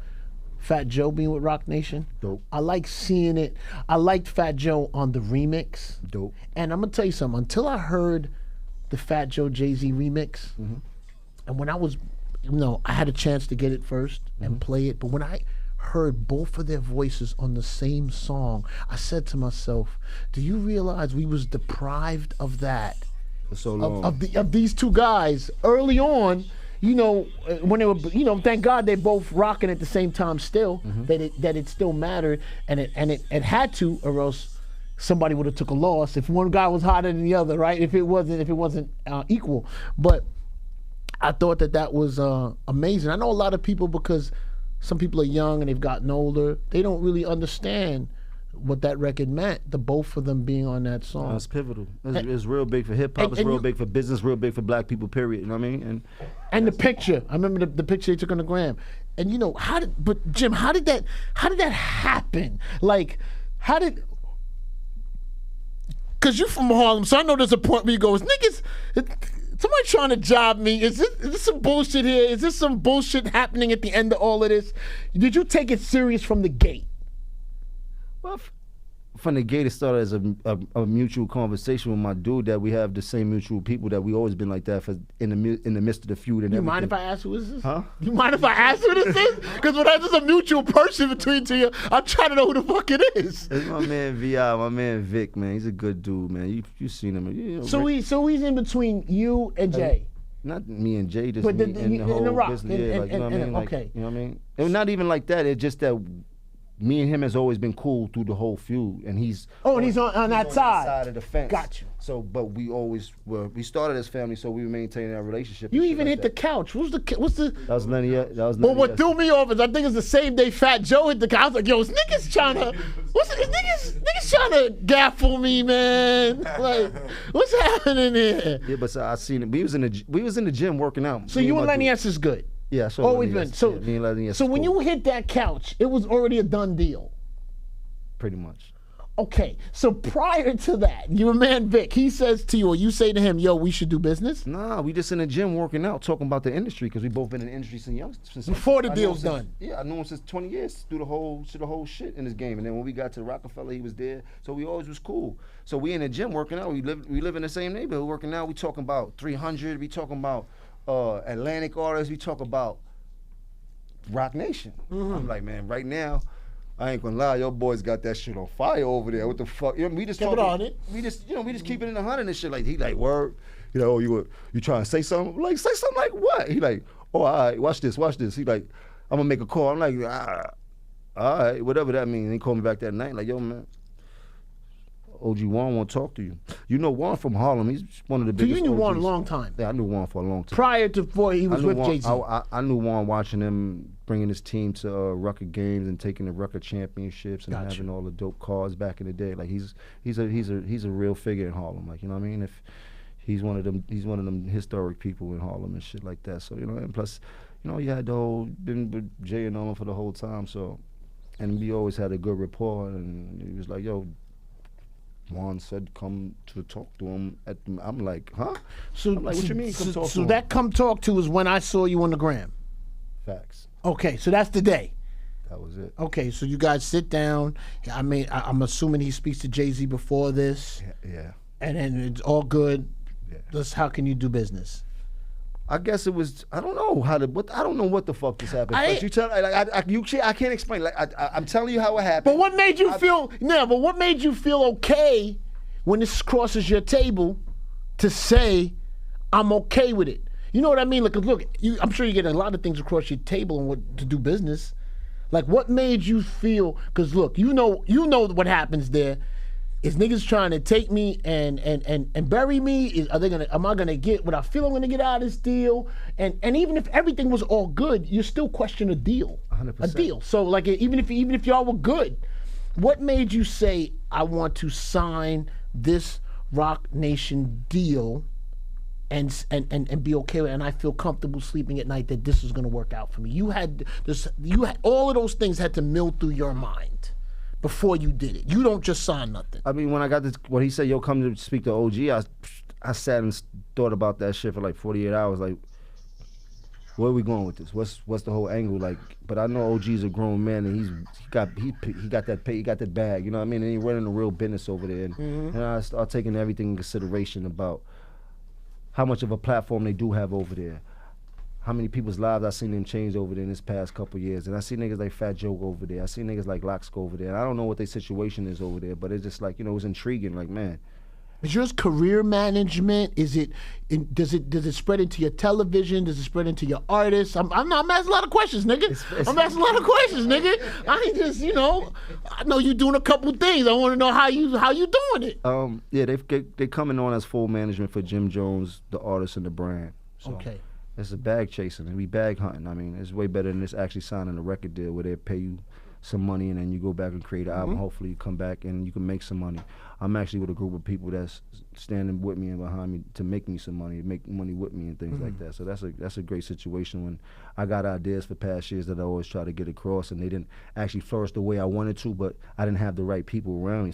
Speaker 1: Fat Joe being with Rocnation.
Speaker 2: Dope.
Speaker 1: I like seeing it. I liked Fat Joe on the remix.
Speaker 2: Dope.
Speaker 1: And I'm gonna tell you something. Until I heard the Fat Joe Jay-Z remix, and when I was, I had a chance to get it first and play it, but when I heard both of their voices on the same song, I said to myself, do you realize we was deprived of that?
Speaker 2: For so long.
Speaker 1: Of these two guys early on, when they were, thank God they both rocking at the same time still, that it still mattered, and it had to, or else somebody would have took a loss if one guy was hotter than the other, right? If it wasn't equal. But I thought that was amazing. I know a lot of people, because some people are young and they've gotten older, they don't really understand what that record meant, the both of them being on that song.
Speaker 2: It's pivotal. It's real big for hip-hop. It's real big for business, real big for black people, period. You know what I mean?
Speaker 1: And the picture. I remember the picture they took on the gram. And but Jim, how did that happen? Like, because you're from Harlem, so I know there's a point where you go, niggas, somebody trying to job me. Is this some bullshit here? Is this some bullshit happening at the end of all of this? Did you take it serious from the gate?
Speaker 2: Well, from the gate, it started as a mutual conversation with my dude, that we have the same mutual people, that we always been like that in the midst of the feud and everything.
Speaker 1: You mind if I ask who this is?
Speaker 2: Huh?
Speaker 1: You mind if I ask who this is? Because when there's a mutual person between two of you, I'm trying to know who the fuck it is.
Speaker 2: It's my man V.I., my man Vic, man. He's a good dude, man. You seen him.
Speaker 1: So he's in between you and Jay.
Speaker 2: Not me and Jay, just
Speaker 1: but
Speaker 2: me and the whole
Speaker 1: Rock,
Speaker 2: business. Yeah, like, you know what I mean? Like,
Speaker 1: okay.
Speaker 2: You know what I mean? It was not even like that. It's just that me and him has always been cool through the whole feud, and he's
Speaker 1: and he's on that side
Speaker 2: of the fence.
Speaker 1: Got you.
Speaker 2: So, but we always were. We started as family, so we were maintaining that relationship.
Speaker 1: You even hit the couch. What's the?
Speaker 2: That was Lenny. That was.
Speaker 1: But what threw me off is I think it's the same day Fat Joe hit the couch. I was like, yo, is niggas trying to? Niggas trying to gaffle me, man? Like, what's happening here?
Speaker 2: Yeah, but so I seen it. We was in the gym working out.
Speaker 1: So you and Lenny S is good.
Speaker 2: Yeah, so
Speaker 1: always been. So
Speaker 2: me and Lenny S
Speaker 1: so when
Speaker 2: cool.
Speaker 1: you hit that couch, it was already a done deal.
Speaker 2: Pretty much.
Speaker 1: Okay, so prior to that, your man Vic, he says to you, or you say to him, yo, we should do business?
Speaker 2: Nah, we just in the gym working out, talking about the industry, because we both been in the industry since
Speaker 1: before the deal's done.
Speaker 2: Yeah, I knew him since 20 years, through the whole shit in this game. And then when we got to Rockefeller, he was there, so we always was cool. So we in the gym working out, we live in the same neighborhood working out, we talking about 300, we talking about Atlantic artists, we talk about Rocnation. I'm like, man, right now, I ain't gonna lie, your boys got that shit on fire over there. What the fuck? You know, we just
Speaker 1: keep it on it.
Speaker 2: We just keep it in 100 and shit. Like he like word, you know, you trying to say something? Like say something like what? He like, oh, all right, watch this. He like, I'm gonna make a call. I'm like, all right, whatever that means. He called me back that night, like, yo, man, OG Juan want to talk to you. You know Juan from Harlem. He's one of the biggest.
Speaker 1: So you knew
Speaker 2: OGs.
Speaker 1: Juan a long time.
Speaker 2: Yeah, I knew Juan for a long time.
Speaker 1: Prior to before he was with Jay-Z.
Speaker 2: I knew Juan watching him bringing his team to Rucker games and taking the Rucker championships and having all the dope cars back in the day. Like he's a real figure in Harlem. Like, you know what I mean? If he's one of them historic people in Harlem and shit like that. So, you know, and plus, you know, you had the whole been with Jay and all for the whole time. So, and we always had a good rapport. And he was like, yo, Juan said come to talk to him. I'm like, huh?
Speaker 1: So
Speaker 2: I'm like, what you mean come talk to him?
Speaker 1: that come talk to is when I saw you on the gram.
Speaker 2: Facts.
Speaker 1: Okay, so that's the day.
Speaker 2: That was it.
Speaker 1: Okay, so you guys sit down. I mean, I'm assuming he speaks to Jay-Z before this.
Speaker 2: Yeah.
Speaker 1: And then it's all good.
Speaker 2: Yeah.
Speaker 1: How can you do business?
Speaker 2: I guess it was. I don't know I don't know what the fuck just happened. But you tell. I can't explain. Like I'm telling you how it happened.
Speaker 1: But what made you feel? No. But what made you feel okay when this crosses your table to say, I'm okay with it? You know what I mean? Like, look, I'm sure you get a lot of things across your table and what to do business. Like, what made you feel? Because look, you know what happens there. Is niggas trying to take me and bury me? Am I gonna get what I feel I'm gonna get out of this deal? And even if everything was all good, you still question a deal.
Speaker 2: 100%.
Speaker 1: A deal. So like even if y'all were good, what made you say I want to sign this Rocnation deal and be okay with it, and I feel comfortable sleeping at night that this is gonna work out for me? You had all of those things had to mill through your mind before you did it. You don't just sign nothing.
Speaker 2: I mean, when I got this, when he said, yo, come to speak to OG, I sat and thought about that shit for like 48 hours. Like, where are we going with this? What's the whole angle? Like, but I know OG's a grown man and he got that pay, he got that bag, you know what I mean? And he running a real business over there. And I start taking everything in consideration about how much of a platform they do have over there. How many people's lives I seen them change over there in this past couple years. And I see niggas like Fat Joe over there. I see niggas like Locks go over there. And I don't know what their situation is over there, but it's just like, you know, it was intriguing. Like, man.
Speaker 1: Is yours career management? Does it spread into your television? Does it spread into your artists? I'm asking a lot of questions, nigga. I'm asking a lot of questions, nigga. I ain't just, you know, I know you doing a couple things. I want to know how you doing it.
Speaker 2: Yeah, they coming on as full management for Jim Jones, the artist and the brand. So.
Speaker 1: Okay.
Speaker 2: It's a bag chasing and we bag hunting. I mean, it's way better than this actually signing a record deal where they pay you some money and then you go back and create an album. Hopefully you come back and you can make some money. I'm actually with a group of people that's standing with me and behind me to make me some money, make money with me and things like that. So that's a great situation when I got ideas for past years that I always try to get across and they didn't actually flourish the way I wanted to, but I didn't have the right people around me.